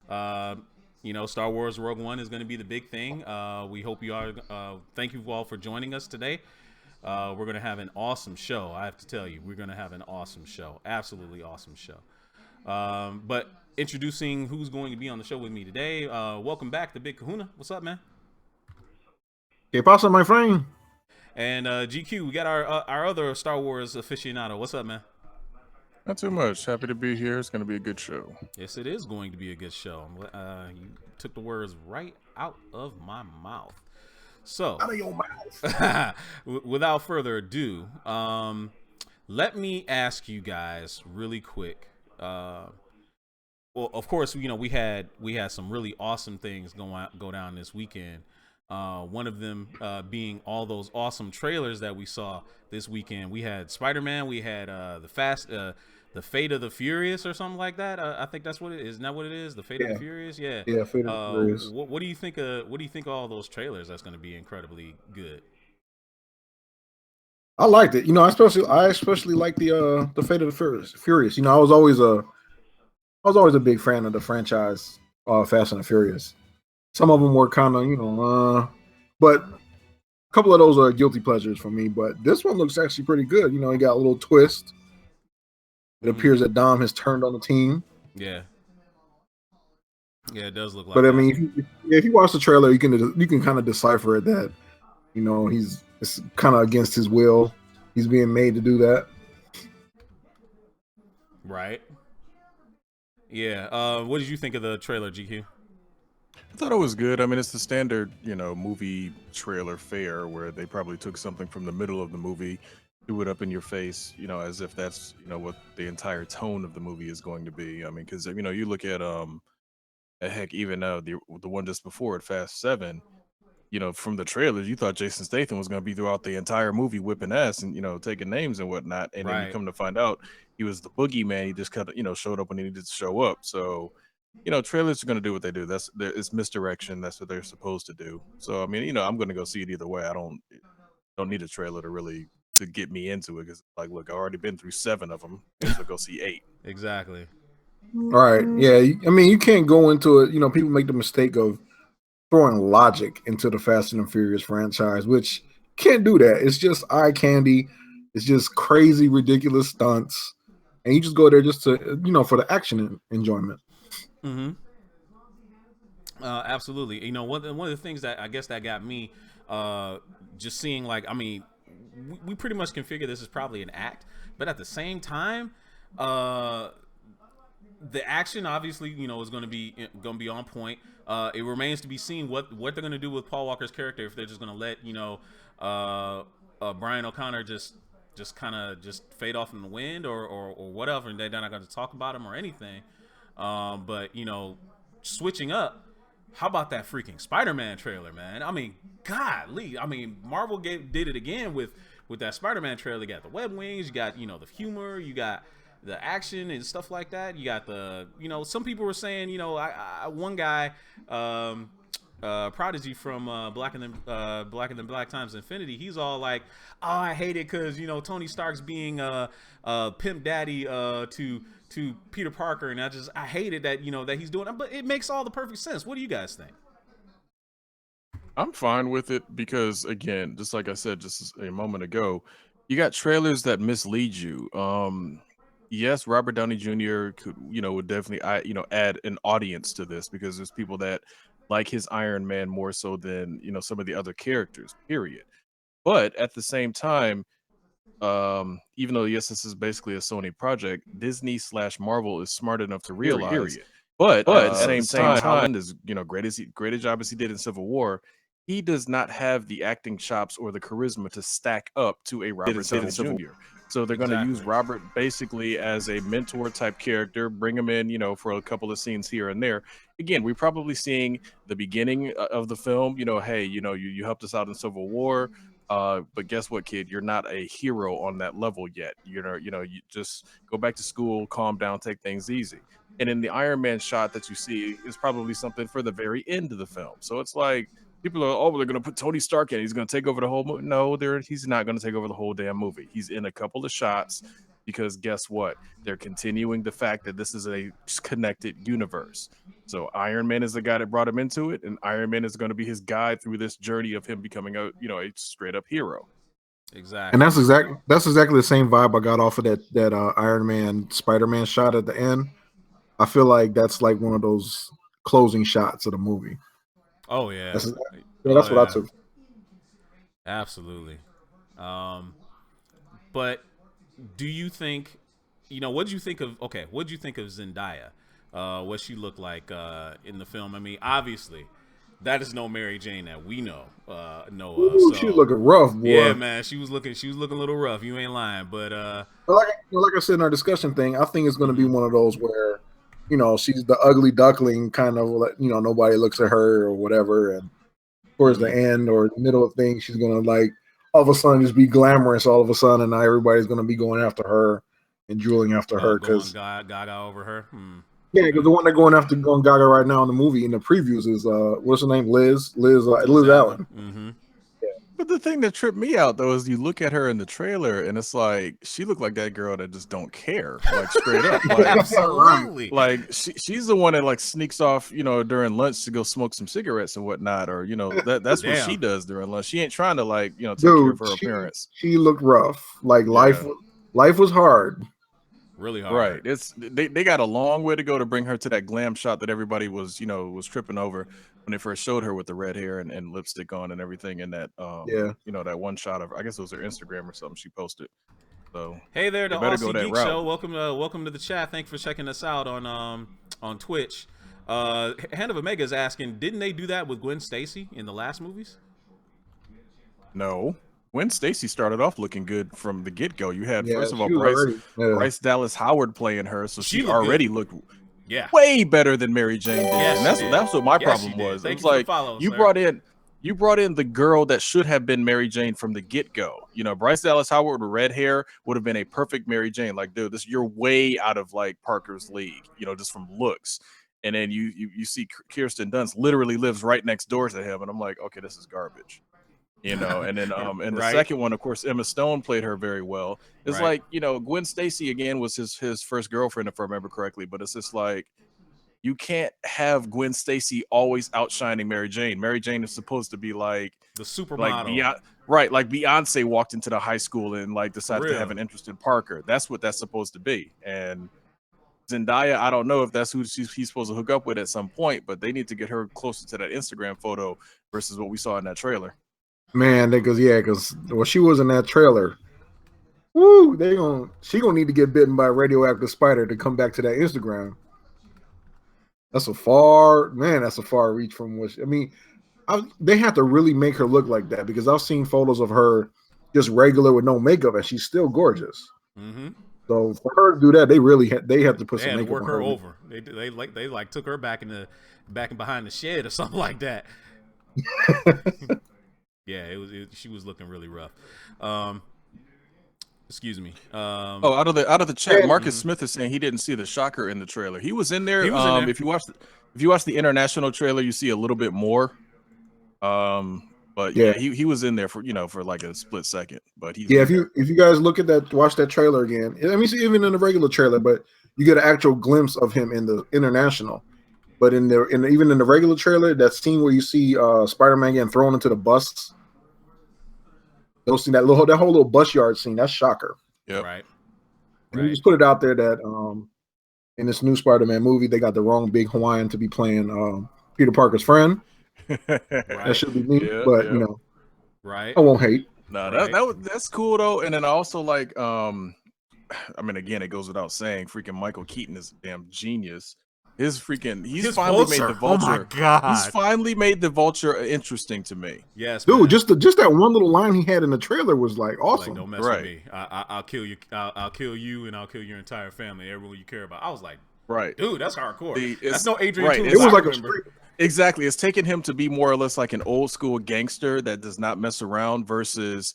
Uh, Star Wars Rogue One is going to be the big thing. We hope you are. Thank you all for joining us today. We're going to have an awesome show. I have to tell you, we're going to have an awesome show. Absolutely awesome show. But introducing who's going to be on the show with me today. Welcome back to Big Kahuna. What's up, man? ¿Qué pasa, my friend? And GQ, we got our other Star Wars aficionado. What's up, man? Not too much. Happy to be here. It's going to be a good show. Yes, it is going to be a good show. You took the words right out of my mouth. So, Out of your mouth. without further ado, let me ask you guys really quick. Well, of course, we had some really awesome things go down this weekend. One of them being all those awesome trailers that we saw this weekend. We had Spider-Man. We had the Fate of the Furious or something like that. I think that's what it is. Isn't that what it is? The Fate of the Yeah, Furious. Yeah. yeah, Fate of the Furious. What do you think? What do you think of all those trailers? That's going to be incredibly good. I liked it. I especially like the Fate of the Furious. I was always a big fan of the franchise, Fast and the Furious. Some of them were kind of, but a couple of those are guilty pleasures for me. But this one looks actually pretty good. It got a little twist. It Mm-hmm. appears that Dom has turned on the team. Yeah. Yeah, it does look like But I that. mean, if you watch the trailer, you can kind of decipher it that it's kind of against his will. He's being made to do that. Right. Yeah. What did you think of the trailer, GQ? I thought it was good. I mean, it's the standard, movie trailer fare where they probably took something from the middle of the movie, threw it up in your face, as if that's, what the entire tone of the movie is going to be. I mean, because you look at heck, even the one just before it, Fast 7. From the trailers, you thought Jason Statham was going to be throughout the entire movie whipping ass and taking names and whatnot, and then you Right. come to find out he was the boogeyman. He just kind of showed up when he needed to show up. So trailers are going to do what they do. It's misdirection. That's what they're supposed to do. So I mean, I'm going to go see it either way. I don't need a trailer to get me into it because like, look, I've already been through 7 of them. May as well go see 8. Exactly. All right. Yeah. I mean, you can't go into it. People make the mistake of throwing logic into the Fast and the Furious franchise, which can't do that. It's just eye candy. It's just crazy, ridiculous stunts, and you just go there just to for the action enjoyment. Mm-hmm. Absolutely. One of the things that I guess that got me, just seeing like, I mean, we pretty much can figure this is probably an act, but at the same time, uh, the action obviously is going to be on point. It remains to be seen what they're going to do with Paul Walker's character, if they're just going to let uh, Brian O'Connor just kind of just fade off in the wind, or whatever, and they're not going to talk about him or anything. But switching up, how about that freaking Spider-Man trailer, man? I mean, golly, I mean, Marvel did it again with that Spider-Man trailer. You got the web wings, you got the humor, you got the action and stuff like that. You got some people were saying, one guy, Prodigy from Black and the Black Times Infinity, he's all like, oh, I hate it because Tony Stark's being pimp daddy to Peter Parker, and I hated that that he's doing it, but it makes all the perfect sense. What do you guys think? I'm fine with it because, again, just like I said just a moment ago, you got trailers that mislead you. Yes, Robert Downey Jr. would definitely add an audience to this because there's people that like his Iron Man more so than some of the other characters. Period. But at the same time, even though yes, this is basically a Sony project, Disney slash Marvel is smart enough to realize. But at the same time, Holland is great a job as he did in Civil War, he does not have the acting chops or the charisma to stack up to a Robert Downey Jr. So they're going to use Exactly. Robert basically as a mentor type character, bring him in, for a couple of scenes here and there. Again, we're probably seeing the beginning of the film. Hey, you helped us out in Civil War. But guess what, kid? You're not a hero on that level yet. You just go back to school, calm down, take things easy. And in the Iron Man shot that you see is probably something for the very end of the film. So it's like people are, oh, they're going to put Tony Stark in. He's going to take over the whole movie. No, he's not going to take over the whole damn movie. He's in a couple of shots. because guess what? They're continuing the fact that this is a connected universe. So Iron Man is the guy that brought him into it, and Iron Man is going to be his guide through this journey of him becoming a a straight up hero. And Exactly. that's exactly the same vibe I got off of that Iron Man Spider-Man shot at the end. I feel like that's like one of those closing shots of the movie. Oh yeah. That's yeah, Oh that's what I yeah. took. Absolutely. But do you think, what did you think of? Okay, what did you think of Zendaya? What she looked like in the film? I mean, obviously, that is no Mary Jane that we know of. Ooh, she So looking rough, yeah, boy. man, she was looking a little rough. You ain't lying, but But like I said in our discussion thing, I think it's going to be mhm, one of those where, she's the ugly duckling, kind of like, nobody looks at her or whatever, and towards the mhm. end or the middle of things, she's going to like all of a sudden just be glamorous all of a sudden, and now everybody's going to be going after her and drooling after her Going because gaga over her. yeah, because Okay. the one they're going Gaga right now in the movie in the previews is what's her name, Liz Liz Allen. Allen. Mm-hmm. But the thing that tripped me out though is you look at her in the trailer and it's like she looked like that girl that just don't care, like straight up. Right. Absolutely. Like she's the one that like sneaks off, during lunch to go smoke some cigarettes and whatnot, or that's what she Damn. does during lunch. She ain't trying to like, take care of Dude, her appearance. she looked rough. Like Yeah. life was hard. Really Right. hard. It's they got a long way to go to bring her to that glam shot that everybody was tripping over when they first showed her with the red hair and lipstick on and everything in that Yeah. that one shot of, I guess it was her Instagram or something she posted. So Hey there, they the better go Aussie that Geek route. Show. Welcome to the chat. Thanks for checking us out on Twitch. Hand of Omega is asking, didn't they do that with Gwen Stacy in the last movies? No. When Stacy started off looking good from the get-go, you had Yeah, first of all she was already. Yeah. Bryce Dallas Howard playing her, so She she looked good. already looked Yeah. way better than Mary Jane did. Yes, And she that's did. that's what my Yes, she problem did. was. It Thank was you for the like follow, you sir. brought in the girl that should have been Mary Jane from the get-go. Bryce Dallas Howard with red hair would have been a perfect Mary Jane. Like, dude, you're way out of like Parker's league, just from looks. And then you see Kirsten Dunst literally lives right next door to him, and I'm like, okay, this is garbage. And then and the Right. second one, of course, Emma Stone played her very well. It's Right. like, Gwen Stacy again was his first girlfriend, if I remember correctly, but it's just like you can't have Gwen Stacy always outshining Mary Jane. Mary Jane is supposed to be like The supermodel. Beyonce, right? Like Beyonce walked into the high school and like For decided to have real. an interest in Parker. That's what that's supposed to be. And Zendaya, I don't know if that's who he's supposed to hook up with at some point, but they need to get her closer to that Instagram photo versus what we saw in that trailer. Man, because she was in that trailer. Woo, she gonna need to get bitten by a radioactive spider to come back to that Instagram. That's a far reach from I mean, they have to really make her look like that because I've seen photos of her just regular with no makeup and she's still gorgeous. Mm-hmm. So for her to do that, they have to put They some had to makeup work on her her. over. They like took her back and behind the shed or something like that. Yeah, she was looking really rough. Excuse me. Oh, out of the chat, Marcus Mhm. Smith is saying he didn't see the shocker in the trailer. He was in there. He was in there. If you watch the international trailer, you see a little bit more. But Yeah. he was in there for for like a split second. But he's Yeah, in there. if you guys look at that, watch that trailer again. I mean, see, even in the regular trailer, but you get an actual glimpse of him in the international. But even in the regular trailer, that scene where you see Spider-Man getting thrown into the bus, you'll see that whole little bus yard scene. That's shocker. Yep. Right. And you just put it out there that in this new Spider-Man movie, they got the wrong big Hawaiian to be playing Peter Parker's friend. That Right. should be me, Yeah, but yeah. Right. I won't hate. No, Right. that's cool though. And then I also like I mean, again, it goes without saying, freaking Michael Keaton is a damn genius. He's His finally made Vulture. the Vulture. Oh my god. He's finally made the Vulture interesting to me. Yes, Dude, man. just that one little line he had in the trailer was like awesome. Like, don't mess Right. with me. I'll kill you. I'll kill you, and I'll kill your entire family, everyone you care about. I was like, Right. dude, that's hardcore. It's- That's no Adrian right, Toomes It was I like a remember. straight, Exactly. It's taken him to be more or less like an old school gangster that does not mess around versus,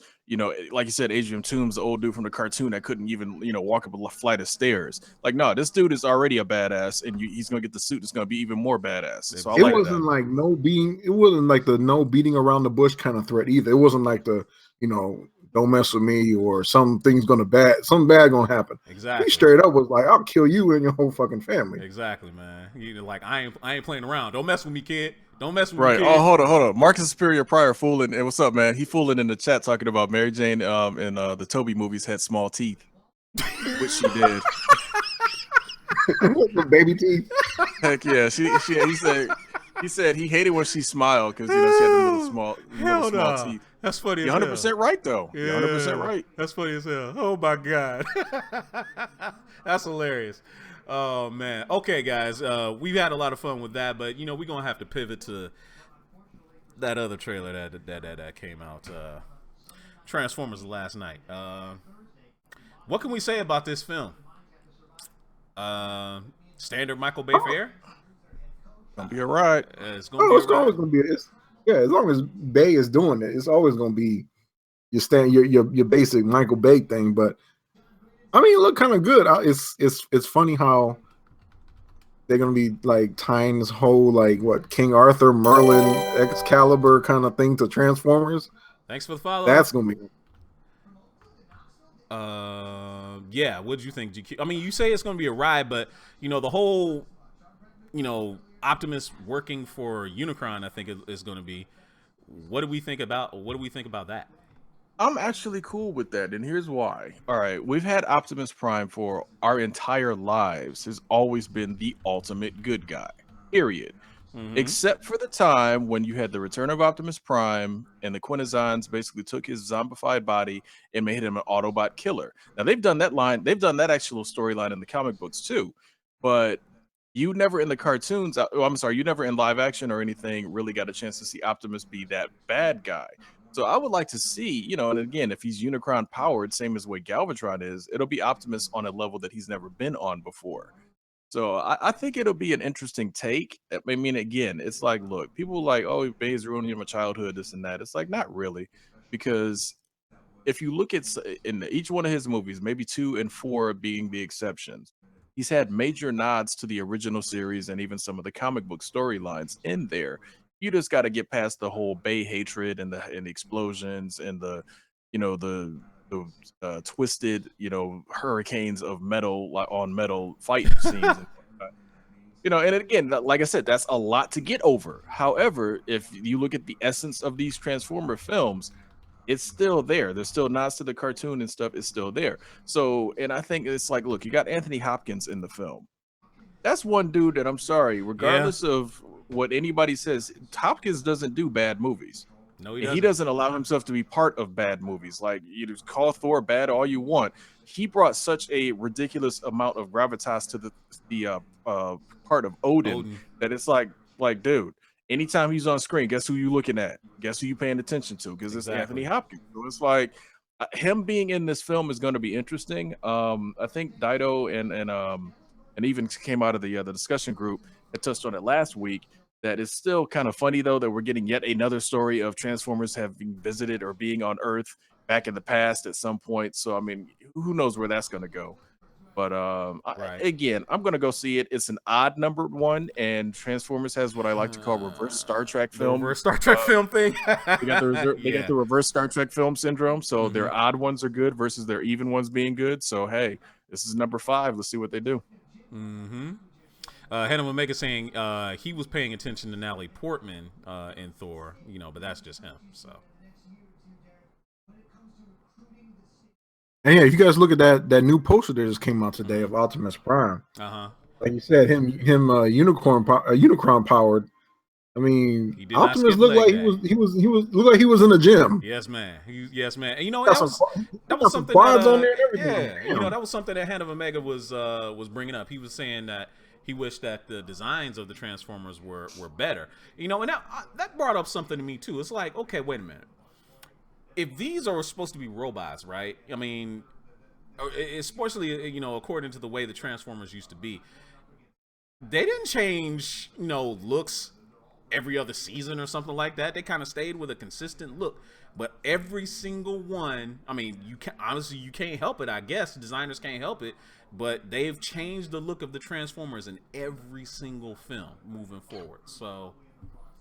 like you said, Adrian Toomes, the old dude from the cartoon that couldn't even, walk up a flight of stairs. Like, no, this dude is already a badass and he's going to get the suit. It's going to be even more badass. So I it like wasn't that. like it wasn't like the no beating around the bush kind of threat either. It wasn't like the, don't mess with me, or something bad gonna happen. He Exactly. straight up was like, I'll kill you and your whole fucking family. Exactly, man. You like I ain't playing around. Don't mess with me, kid. Don't mess with me, Right. kid. Oh, hold on. Marcus Superior Pryor fooling. And what's up, man? He fooling in the chat talking about Mary Jane in the Toby movies had small teeth, which she did. The baby teeth. Heck yeah. He said he hated when she smiled because she had the little small teeth. That's funny You're as 100% right though. Yeah, You're 100% right. That's funny as hell. Oh my god, that's hilarious. Oh man. Okay, guys, we've had a lot of fun with that, but we're gonna have to pivot to that other trailer that came out, Transformers last night. What can we say about this film? Standard Michael Bay fare. Gonna be alright. It's gonna be always gonna be as long as Bay is doing it, it's always gonna be your basic Michael Bay thing. But I mean, it looked kind of good. It's funny how they're gonna be like tying this whole King Arthur, Merlin, Excalibur kind of thing to Transformers. Thanks for the follow. That's gonna be. Yeah. What did you think, GQ? I mean, you say it's gonna be a ride, but the whole, Optimus working for Unicron, I think is going to be. What do we think about that? I'm actually cool with that, and here's why. All right, we've had Optimus Prime for our entire lives. Has always been the ultimate good guy. Period. Mm-hmm. Except for the time when you had the return of Optimus Prime and the Quintessons basically took his zombified body and made him an Autobot killer. Now they've done that actual storyline in the comic books too, but you never in the cartoons, you never in live action or anything really got a chance to see Optimus be that bad guy. So I would like to see, and again, if he's Unicron powered, same as what Galvatron is, it'll be Optimus on a level that he's never been on before. So I think it'll be an interesting take. I mean, again, it's like, look, people like, oh, Bay's ruining my childhood, this and that. It's like, not really, because if you look at in each one of his movies, maybe 2 and 4 being the exceptions, he's had major nods to the original series and even some of the comic book storylines in there. You just got to get past the whole Bay hatred and the explosions and the twisted hurricanes of metal on metal fight scenes. And again, like I said, that's a lot to get over. However, if you look at the essence of these Transformer films, it's still there. There's still nods to the cartoon and stuff. It's still there. So, and I think it's like, look, you got Anthony Hopkins in the film. That's one dude that I'm sorry, regardless of what anybody says, Hopkins doesn't do bad movies. No, he doesn't allow himself to be part of bad movies. Like, you just call Thor bad all you want. He brought such a ridiculous amount of gravitas to the part of Odin that it's like, dude, anytime he's on screen, guess who you looking at? Guess who you paying attention to? Because it's Anthony Hopkins. So it's like him being in this film is going to be interesting. I think Dido and even came out of the discussion group that touched on it last week. That is still kind of funny though that we're getting yet another story of Transformers having visited or being on Earth back in the past at some point. So I mean, who knows where that's going to go? But again, I'm gonna go see it. It's an odd numbered one, and Transformers has what I like to call reverse Star Trek film. Reverse Star Trek film thing. They got the reverse Star Trek film syndrome. So their odd ones are good versus their even ones being good. So hey, this is number 5. Let's see what they do. Mm-hmm. Hannah Omega saying he was paying attention to Natalie Portman in Thor, but that's just him. So. And yeah, if you guys look at that new poster that just came out today of Optimus Prime, like you said, him Unicron powered. I mean, Optimus looked like he was in the gym. Yes, man. Yes, man. And that was something quads on there and everything. Yeah, that was something that Hannah Omega was bringing up. He was saying that he wished that the designs of the Transformers were better. And that brought up something to me too. It's like, okay, wait a minute. If these are supposed to be robots, right? I mean, especially according to the way the Transformers used to be, they didn't change looks every other season or something like that. They kind of stayed with a consistent look. But every single one, I mean, you can't help it. I guess designers can't help it, but they've changed the look of the Transformers in every single film moving forward. So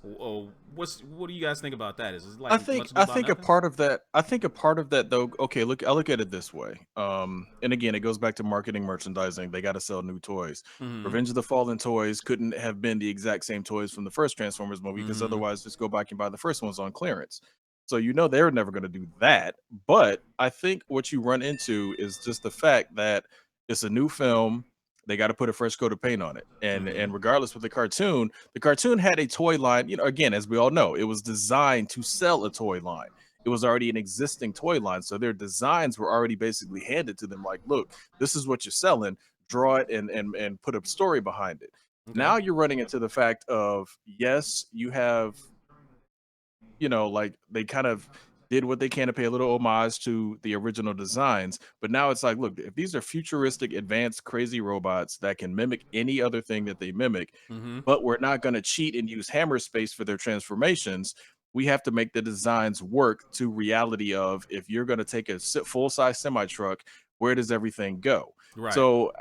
What do you guys think about that? Is it I like think much ado I about think a nothing? part of that I think a part of that though, okay, I look at it this way. And again, it goes back to marketing, merchandising. They got to sell new toys. Mm-hmm. Revenge of the Fallen toys couldn't have been the exact same toys from the first Transformers movie because Mm-hmm. otherwise just go back and buy the first ones on clearance. So you know they're never going to do that. But I think what you run into is just the fact that it's a new film. They got to put a fresh coat of paint on it. Mm-hmm. And regardless with the cartoon had a toy line, you know, again, as we all know, it was designed to sell a toy line. It was already an existing toy line. So their designs were already basically handed to them like, look, this is what you're selling. Draw it and put a story behind it. Okay. Now you're running into the fact of yes, you have, you know, like they kind of did what they can to pay a little homage to the original designs. But now it's like, look, if these are futuristic, advanced, crazy robots that can mimic any other thing that they mimic, Mm-hmm. but we're not going to cheat and use hammer space for their transformations. We have to make the designs work to reality of if you're going to take a full size semi truck, where does everything go? Right. So,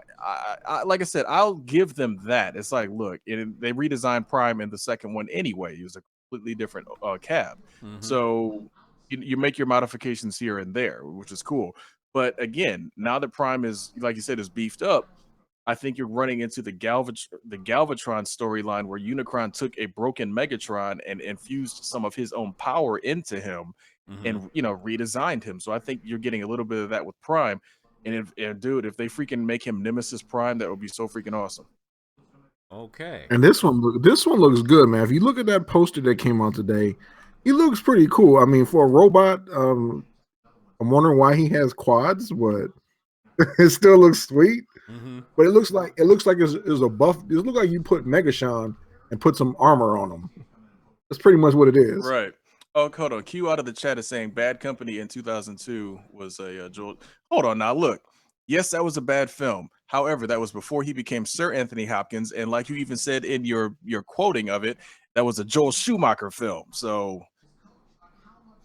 like I said, I'll give them that. It's like, look, they redesigned Prime in the second one anyway. It was a completely different cab. Mm-hmm. So you make your modifications here and there, which is cool. But again, now that Prime is, like you said, is beefed up, I think you're running into the Galvatron storyline where Unicron took a broken Megatron and infused some of his own power into him Mm-hmm. and redesigned him. So I think you're getting a little bit of that with Prime. And dude, if they freaking make him Nemesis Prime, that would be so freaking awesome. Okay. And this one looks good, man. If you look at that poster that came out today, he looks pretty cool. I mean, for a robot, I'm wondering why he has quads, but it still looks sweet. Mm-hmm. But it looks like it's a buff. It looks like you put Megashon and put some armor on him. That's pretty much what it is. Right. Oh, hold on. Q out of the chat is saying Bad Company in 2002 was a Joel. Hold on now. Look, yes, that was a bad film. However, that was before he became Sir Anthony Hopkins, and like you even said in your quoting of it, that was a Joel Schumacher film. So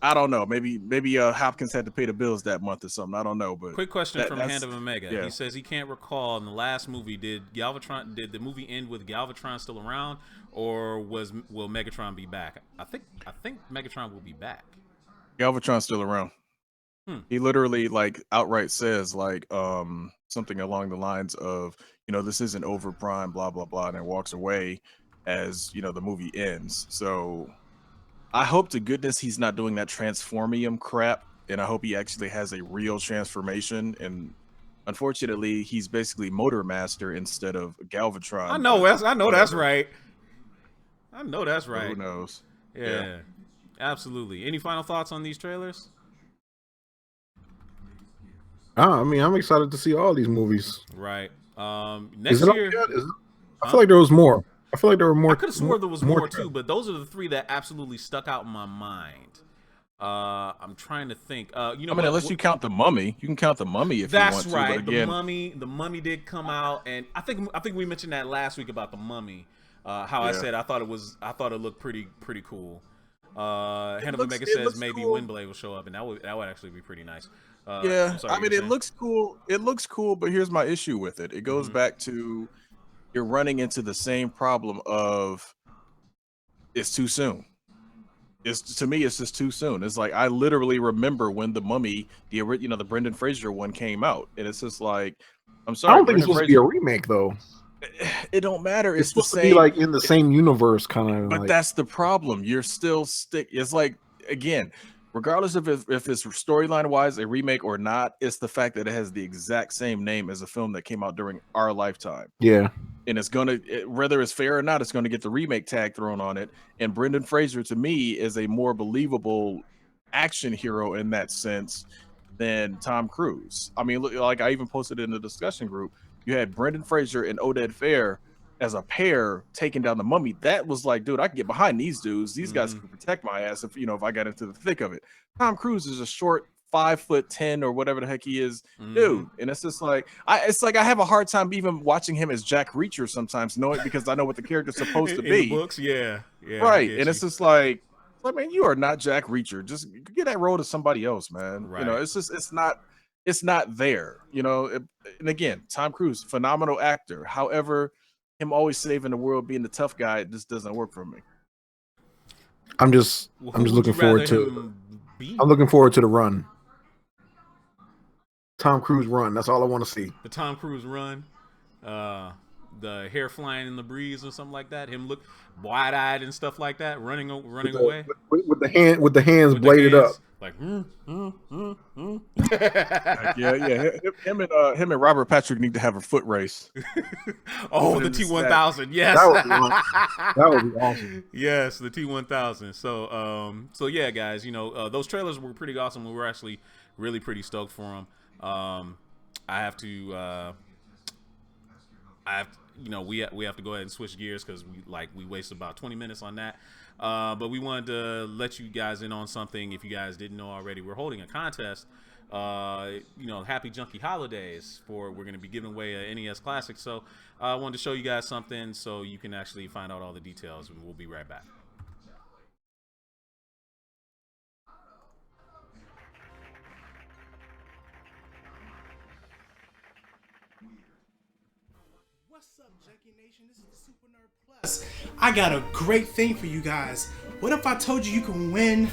I don't know. Maybe Hopkins had to pay the bills that month or something. I don't know, but Quick question from Hand that's of Omega. He yeah. says he can't recall in the last movie. Did the movie end with Galvatron still around, or will Megatron be back? I think Megatron will be back. Galvatron's still around. Hmm. He literally like outright says like something along the lines of, this isn't over Prime, blah blah blah, and then walks away as the movie ends. So I hope to goodness he's not doing that transformium crap, and I hope he actually has a real transformation. And unfortunately, he's basically Motor Master instead of I Galvatron, know but that's I know that's whatever. right. I know that's So who right. knows? Yeah. Yeah, absolutely. Any final thoughts on these trailers? I mean, I'm excited to see all these movies. Right. Is Next it all year, yet? I feel huh? like there was more. I feel like there were I more, could have more, swore there was more more too, trailers. but those are the three that absolutely stuck out in my mind. I'm trying to think. You know I mean, what? unless you count the Mummy, you can count the Mummy if you That's want to. But right. The again, Mummy. The Mummy did come out, and I think we mentioned that last week about the Mummy. How I yeah, said I thought it looked pretty cool. it Hand of looks Omega it says looks maybe cool. Windblade will show up, and that would actually be pretty nice. I'm Yeah, sorry, I you mean, were it saying. looks cool. It looks cool, but here's my issue with it. It goes Mm-hmm. back to you're running into the same problem of it's too soon. It's to me, it's just too soon. It's like I literally remember when the Mummy, the Brendan Fraser one came out, and it's just like, I'm I sorry, don't think it's Brendan supposed to be a Fraser. remake though. It don't matter. It's It's the supposed to be same. like in the same universe, kind of But like. that's the problem. You're still stick. It's like again, regardless of if it's storyline wise a remake or not, it's the fact that it has the exact same name as a film that came out during our lifetime, Yeah, and it's whether it's fair or not, it's gonna get the remake tag thrown on it. And Brendan Fraser to me is a more believable action hero in that sense than Tom Cruise. I mean, look, like I even posted in the discussion group, you had Brendan Fraser and Oded Fair as a pair taking down the Mummy. That was like, dude, I can get behind these dudes. These guys Mm-hmm. can protect my ass if I got into the thick of it. Tom Cruise is a short 5'10" or whatever the heck he is, Mm-hmm. dude. And it's just like I have a hard time even watching him as Jack Reacher sometimes, knowing because I know what the character's supposed to In the be. books, yeah, I Right. And get it's you. just like, man, you are not Jack Reacher. Just get that role to somebody else, man. Right. It's not there. And again, Tom Cruise, phenomenal actor. However, him always saving the world, being the tough guy, it just doesn't work for me. I'm just Who would looking you rather forward to. him be? I'm looking forward to the run. Tom Cruise run. That's all I want to see. The Tom Cruise run, the hair flying in the breeze or something like that. Him look wide eyed and stuff like that, running With away with the hands with the bladed up. hands like. Like, yeah. Him and Robert Patrick need to have a foot race. Oh, the Him and T1000. Yes, That would be awesome. That would be awesome. Yes, the T1000. So yeah, guys, those trailers were pretty awesome. We were actually really pretty stoked for them. I have to, we have to go ahead and switch gears because we wasted about 20 minutes on that. But we wanted to let you guys in on something. If you guys didn't know already, we're holding a contest. Happy Junkie Holidays we're going to be giving away a NES Classic. So I wanted to show you guys something so you can actually find out all the details, and we'll be right back. What's up, Junkie Nation? This is the Super Nerd Plus. I got a great thing for you guys. What if I told you can win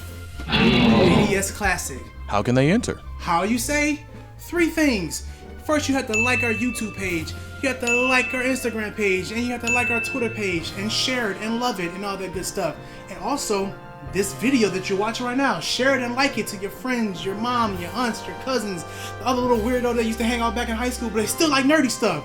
NES Classic? How can they enter? How you say? 3 things. First, you have to like our YouTube page. You have to like our Instagram page, and you have to like our Twitter page, and share it, and love it, and all that good stuff. And also, this video that you're watching right now, share it and like it to your friends, your mom, your aunts, your cousins, the other little weirdo that used to hang out back in high school, but they still like nerdy stuff.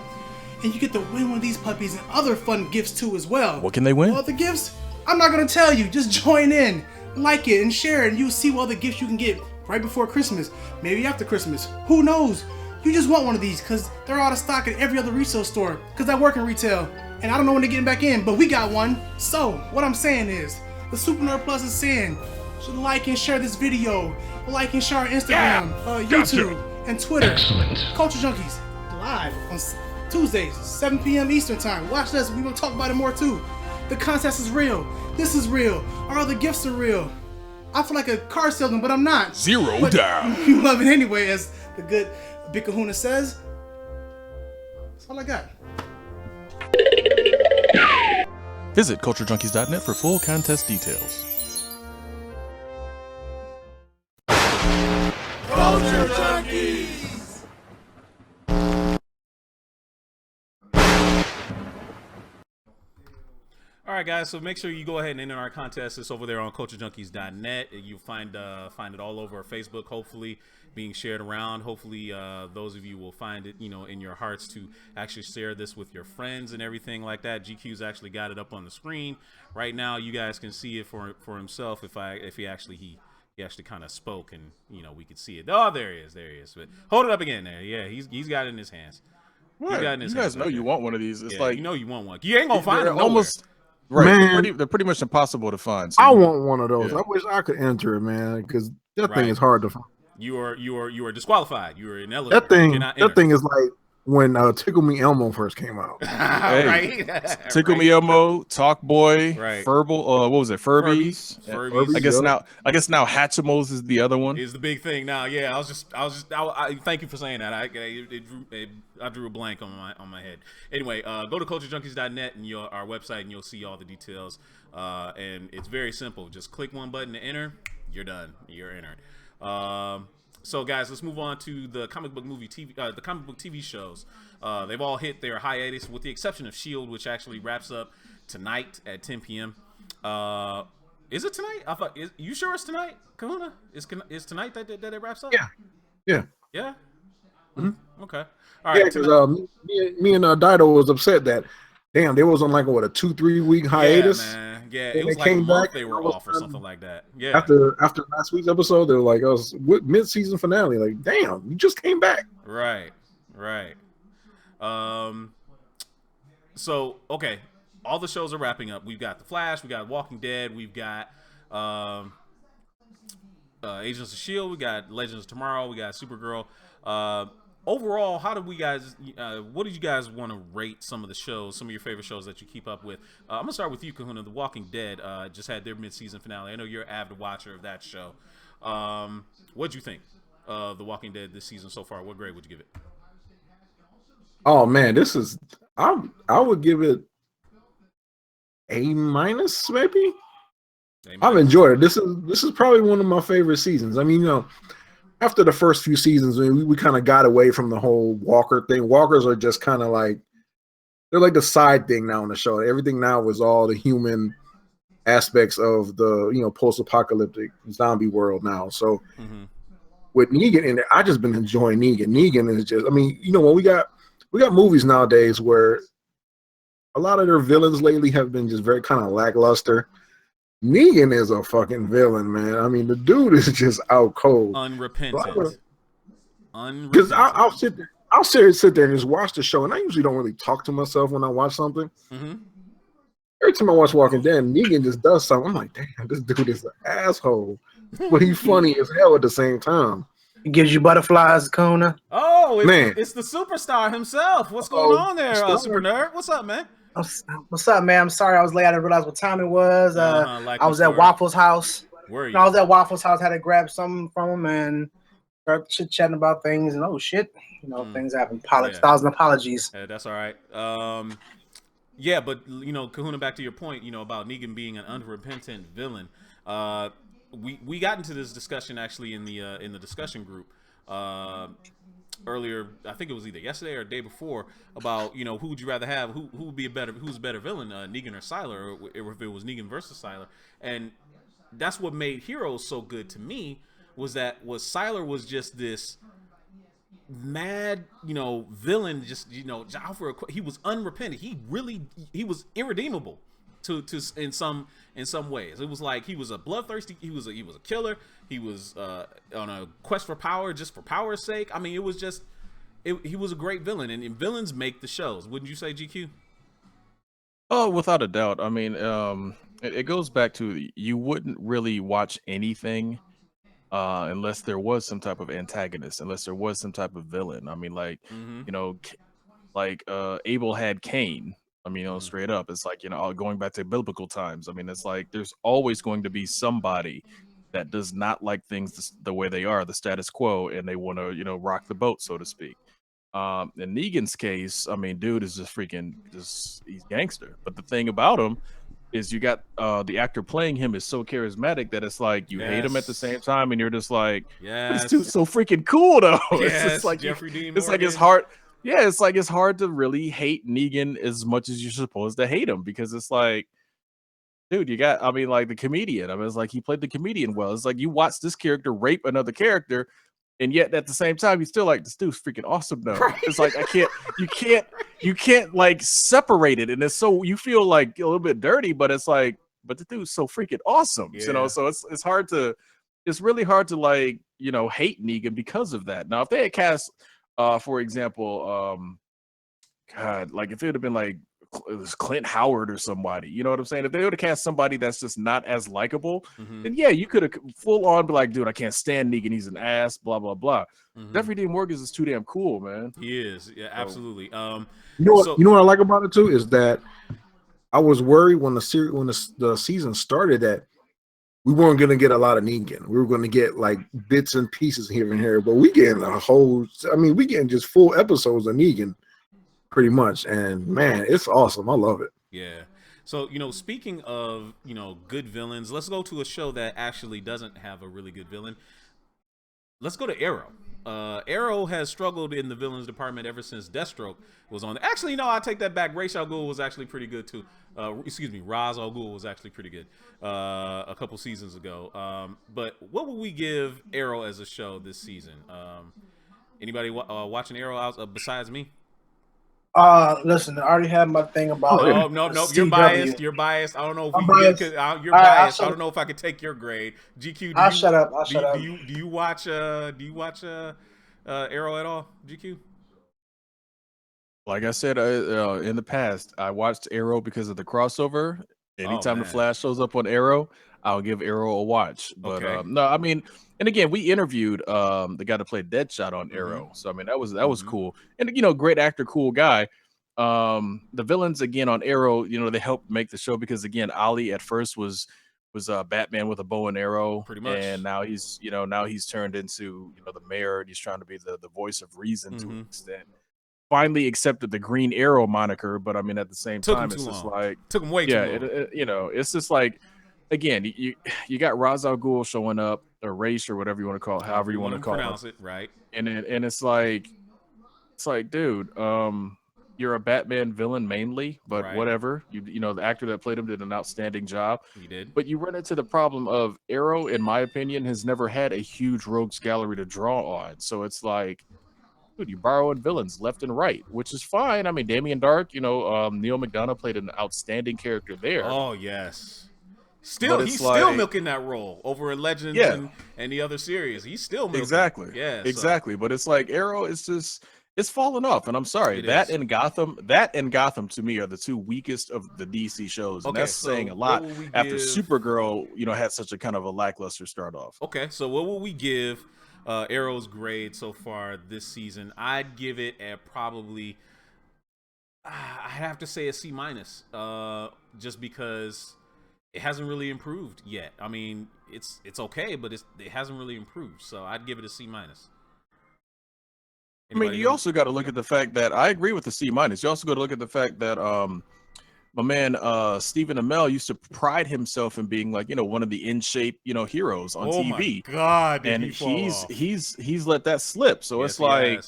And you get to win one of these puppies and other fun gifts too as well. What can they win? All the gifts? I'm not gonna tell you. Just join in, like it, and share it, and you'll see what other gifts you can get right before Christmas, maybe after Christmas. Who knows? You just want one of these because they're out of stock at every other retail store. Because I work in retail and I don't know when they're getting back in, but we got one. So what I'm saying is, the Super Nerd Plus is saying, you should like and share this video, like and share our Instagram, YouTube, and Twitter. Excellent. Culture Junkies live on Tuesdays, 7 p.m. Eastern Time. Watch this. We're going to talk about it more too. The contest is real. This is real. Our other gifts are real. I feel like a car salesman, but I'm not. Zero But down. You love it anyway, as the good Big Kahuna says. That's all I got. Visit culturejunkies.net for full contest details. Culture Junkies! All right, guys. So make sure you go ahead and enter our contest. It's over there on culturejunkies.net. You'll find it all over Facebook. Hopefully, being shared around. Hopefully, those of you will find it, in your hearts to actually share this with your friends and everything like that. GQ's actually got it up on the screen right now. You guys can see it for himself. If he actually kind of spoke and we could see it. Oh, there he is. But hold it up again there. Yeah, he's got it in his hands. What? You guys know you want one of these. It's like you want one. You ain't gonna find them almost. Right, Man. they're pretty much impossible to find. So I want one of those. Yeah. I wish I could enter it, man, because that Right. thing is hard to find. You are disqualified. You are ineligible. That thing, You cannot enter. that thing is like when Tickle Me Elmo first came out. Right. Tickle Me Elmo, Talk Boy, Right. Furble. What was it? Furbies. Furbies. I guess now Hatchimals is the other one. Is the big thing now. Yeah, I thank you for saying that. I drew a blank on my head. Anyway, go to culturejunkies.net and our website, and you'll see all the details. And it's very simple. Just click one button to enter. You're done. You're entered. So guys, let's move on to the comic book TV shows. They've all hit their hiatus, with the exception of S.H.I.E.L.D., which actually wraps up tonight at 10 p.m. Is it tonight? I thought. You sure it's tonight, Kahuna? Is tonight that it wraps up? Yeah. Yeah. Mm-hmm. Okay. All right. Yeah, because me and Dido was upset that, damn, they was on like a 2-3 week hiatus. Yeah, man. Yeah, And it was they like a came month back, they and were all of a off or sudden, something like that. Yeah. After last week's episode, they were like, "Oh, mid-season finale." Like, damn, you just came back. Right. So okay, all the shows are wrapping up. We've got The Flash, we got Walking Dead, we've got Agents of S.H.I.E.L.D., we got Legends of Tomorrow, we got Supergirl. Overall, how do we guys? What did you guys want to rate some of the shows? Some of your favorite shows that you keep up with? I'm gonna start with you, Kahuna. The Walking Dead just had their mid-season finale. I know you're an avid watcher of that show. What'd you think of The Walking Dead this season so far? What grade would you give it? Oh man, this is I would give it A- maybe. I've enjoyed it. This is probably one of my favorite seasons. I mean, after the first few seasons, we kind of got away from the whole Walker thing. Walkers are just kind of like they're like the side thing now in the show. Everything now is all the human aspects of the post-apocalyptic zombie world now. So with Negan in there, I just been enjoying Negan. Negan is just, I mean, when we got movies nowadays where a lot of their villains lately have been just very kind of lackluster. Negan is a fucking villain, man. I mean, the dude is just out cold, unrepentant. Because I'll sit there and just watch the show, and I usually don't really talk to myself when I watch something. Every time I watch Walking Dead, Negan just does something. I'm like, damn, this dude is an asshole, but he's funny as hell at the same time. He gives you butterflies, Kona. Oh, it's the superstar himself. What's going on there, Super Nerd? What's up, man? What's up, man? I'm sorry, I was late. I didn't realize what time it was. I was at Waffle's house. Where are you? I was at Waffle's house. Had to grab something from him and start chit chatting about things. And oh shit, things happen. Thousand apologies. Yeah, that's all right. Yeah, but Kahuna, back to your point, about Negan being an unrepentant villain. We got into this discussion actually in the discussion group earlier. I think it was either yesterday or the day before about who would you rather have, who's a better villain, Negan or Sylar, or if it was Negan versus Sylar. And that's what made Heroes so good to me, was Sylar was just this mad villain, just he was unrepentant. He was irredeemable to in some ways. It was like he was a bloodthirsty, he was a killer, he was on a quest for power just for power's sake. I mean, it was just he was a great villain, and villains make the shows, wouldn't you say, GQ? Oh, without a doubt. I mean, it goes back to, you wouldn't really watch anything unless there was some type of antagonist, unless there was some type of villain. I mean, like, Abel had Cain. I mean, straight up, it's like, going back to biblical times. I mean, it's like there's always going to be somebody that does not like things the way they are, the status quo, and they want to, rock the boat, so to speak. In Negan's case, I mean, dude is he's gangster. But the thing about him is you got the actor playing him is so charismatic that it's like you hate him at the same time, and you're just like, this dude's so freaking cool though. It's just like Jeffrey Dean Morgan. It's like it's hard. Yeah, it's like it's hard to really hate Negan as much as you're supposed to hate him, because it's like, dude, I mean, like the comedian. I mean, it's like he played the comedian well. It's like you watch this character rape another character, and yet at the same time, you're still like, this dude's freaking awesome though. Right. It's like you can't like separate it, and it's so you feel like a little bit dirty, but it's like, but the dude's so freaking awesome, So it's really hard to like hate Negan because of that. Now, if they had cast, for example, God, like if it would have been like it was Clint Howard or somebody, you know what I'm saying? If they would have cast somebody that's just not as likable, then yeah, you could have full on be like, dude, I can't stand Negan, he's an ass, blah blah blah. Jeffrey Dean Morgan is too damn cool, man. He is, yeah, absolutely. You know what I like about it too is that I was worried when the season started that we weren't going to get a lot of Negan. We were going to get like bits and pieces here and here, but we getting we getting just full episodes of Negan pretty much. And man, it's awesome. I love it. Yeah. So, speaking of, good villains, let's go to a show that actually doesn't have a really good villain. Let's go to Arrow. Arrow has struggled in the villains department ever since Deathstroke was on. Actually, no, I take that back. Ra's al Ghul was actually pretty good too. Ra's al Ghul was actually pretty good a couple seasons ago. But what would we give Arrow as a show this season? Anybody watching Arrow out besides me? Listen, I already had my thing about. Oh no, you're biased. You're biased. I don't know if you're biased. I don't know if I could take your grade. GQ, I'll shut up. Do you watch Arrow at all, GQ? Like I said in the past, I watched Arrow because of the crossover. Anytime the Flash shows up on Arrow, I'll give Arrow a watch. But no, I mean, and again, we interviewed the guy that played Deadshot on Arrow, so I mean that was cool, and great actor, cool guy. The villains again on Arrow, they helped make the show because again, Ali at first was Batman with a bow and arrow, pretty much, and now he's turned into the mayor, and he's trying to be the voice of reason to an extent. Finally accepted the Green Arrow moniker, but I mean at the same time, it's just like took him way too long. It's just like again, you got Ra's al Ghul showing up, or Ra's, or whatever you want to call it, however you want to call pronounce it, right? And it's like, dude, you're a Batman villain mainly, but Right. whatever. You know, the actor that played him did an outstanding job. He did. But you run into the problem of Arrow, in my opinion, has never had a huge rogues gallery to draw on. So it's like, dude, you borrowing villains left and right, which is fine. I mean, Damien Dark, Neil McDonough played an outstanding character there. Oh yes. But He's still milking that role over in Legends and the other series. He's still milking. Exactly. Yeah. Exactly. So. But it's like Arrow is just, it's fallen off. And I'm sorry. And Gotham to me are the two weakest of the DC shows. And that's saying a lot after Supergirl, had such a kind of a lackluster start off. Okay. So what will we give Arrow's grade so far this season? I'd give it at probably, I'd have to say a C-, just because it hasn't really improved yet. I mean, it's okay, but it hasn't really improved. So I'd give it a C-. I mean, you also got to look at the fact that I agree with the C-. You also got to look at the fact that my man Stephen Amell used to pride himself in being like, one of the in shape, heroes on TV. My God, and he's let that slip. So it's like.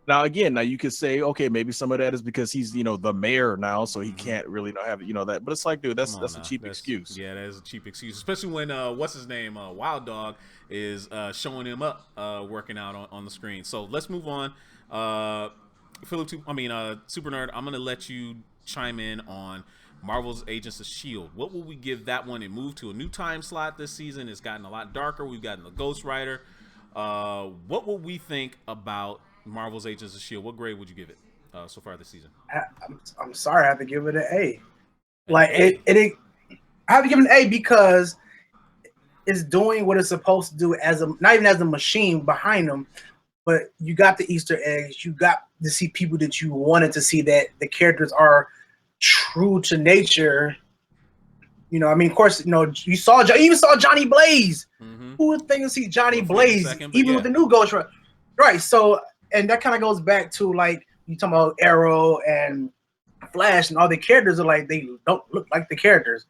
Now you could say, okay, maybe some of that is because he's, the mayor now, so he can't really have, that. But it's like, dude, that's a cheap excuse. Yeah, that is a cheap excuse, especially when what's his name, Wild Dog, is showing him up working out on the screen. So let's move on. Super Nerd, I'm gonna let you chime in on Marvel's Agents of S.H.I.E.L.D. What will we give that one? It moved to a new time slot this season. It's gotten a lot darker. We've gotten the Ghost Rider. What will we think about Marvel's Agents of S.H.I.E.L.D.? What grade would you give it so far this season? I'm sorry, I have to give it an A. Like I have to give it an A because it's doing what it's supposed to do not even as a machine behind them, but you got the Easter eggs. You got to see people that you wanted to see, that the characters are true to nature. I mean, of course, you even saw Johnny Blaze. Mm-hmm. Who would think to see Johnny Blaze even with the new Ghost Rider? Right. So. And that kind of goes back to, like, you talking about Arrow and Flash, and all the characters are like, they don't look like the characters.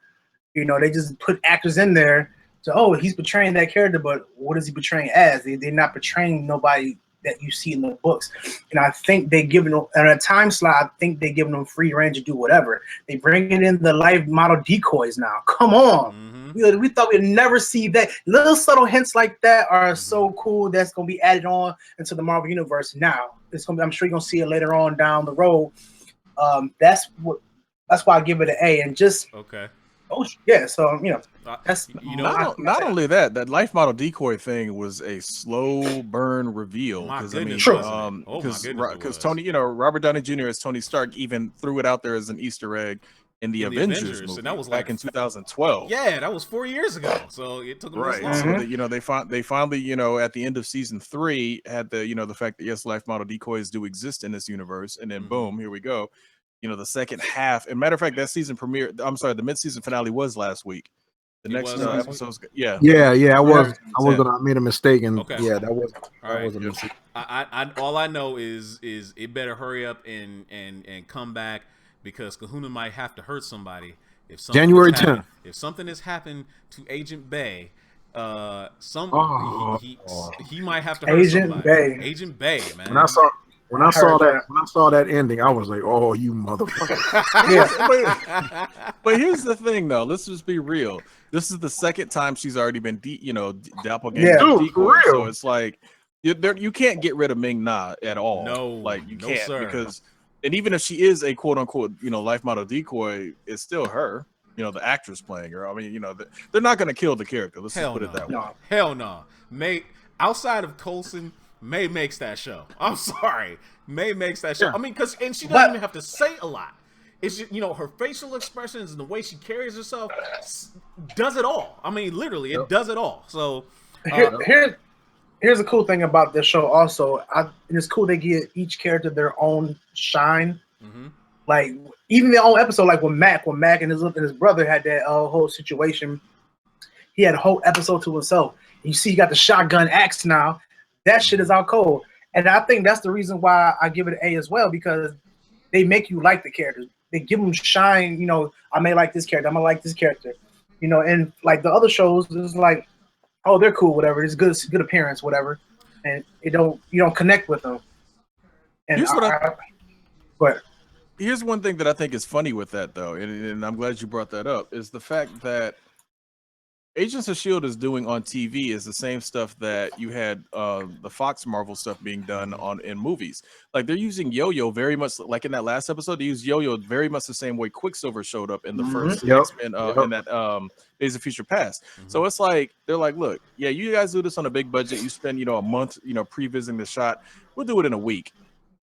They just put actors in there. So, he's portraying that character, but what is he portraying as? They're not portraying nobody that you see in the books. And I think they giving them, in a time slot, I think they're giving them free range to do whatever. They bringing in the live model decoys now. Come on. Mm-hmm. We thought we'd never see that. Little subtle hints like that are so cool. That's going to be added on into the Marvel Universe now. I'm sure you're going to see it later on down the road. That's why I give it an A. And just okay. Oh yeah, so that's not only that life model decoy thing was a slow burn reveal, because because Tony, Robert Downey Jr. as Tony Stark even threw it out there as an Easter egg in the Avengers movie, and that was back in 2012. Yeah, that was 4 years ago, so it took them right. This long. So they finally at the end of season 3 had the fact that yes, life model decoys do exist in this universe, and then boom, here we go. The second half. And matter of fact, that season premiere, the mid-season finale was last week. The next episode's I made a mistake, and that was a mistake. All I know is it better hurry up and come back, because Kahuna might have to hurt somebody if January 10th. If something has happened to Agent Bay, he might have to hurt somebody. Agent Bay, man. When I saw that ending, I was like, "Oh, you motherfucker!" But here's the thing, though. Let's just be real. This is the second time she's already been, doppelganger. Yeah, dude, for real. So it's like you can't get rid of Ming-Na at all. No, like you can't, sir. Because, and even if she is a quote unquote, life model decoy, it's still her. The actress playing her. I mean, they're not going to kill the character. Let's just put it that way. Hell no. May, outside of Coulson, May makes that show. I'm sorry. May makes that show. Yeah. I mean, and she doesn't even have to say a lot. It's just, her facial expressions and the way she carries herself does it all. I mean, literally, it does it all. So here's the cool thing about this show also. It's cool they give each character their own shine. Mm-hmm. Like, even their own episode, like when Mac and his brother had that whole situation, he had a whole episode to himself. You see, he got the shotgun axe now. That shit is out cold. And I think that's the reason why I give it an A as well, because they make you like the characters. They give them shine. I may like this character. I'm going to like this character. You know, and like the other shows, it's like, oh, they're cool, whatever. It's good appearance, whatever, and you don't connect with them. And Here's what but here's one thing that I think is funny with that though, and I'm glad you brought that up, is the fact that Agents of S.H.I.E.L.D. is doing on TV is the same stuff that you had the Fox Marvel stuff being done in movies. Like they're using Yo-Yo very much like in that last episode. They used Yo-Yo very much the same way Quicksilver showed up in the first X-Men in that Days of Future Past. So it's like they're like, look, yeah, you guys do this on a big budget. You spend a month pre-visiting the shot. We'll do it in a week.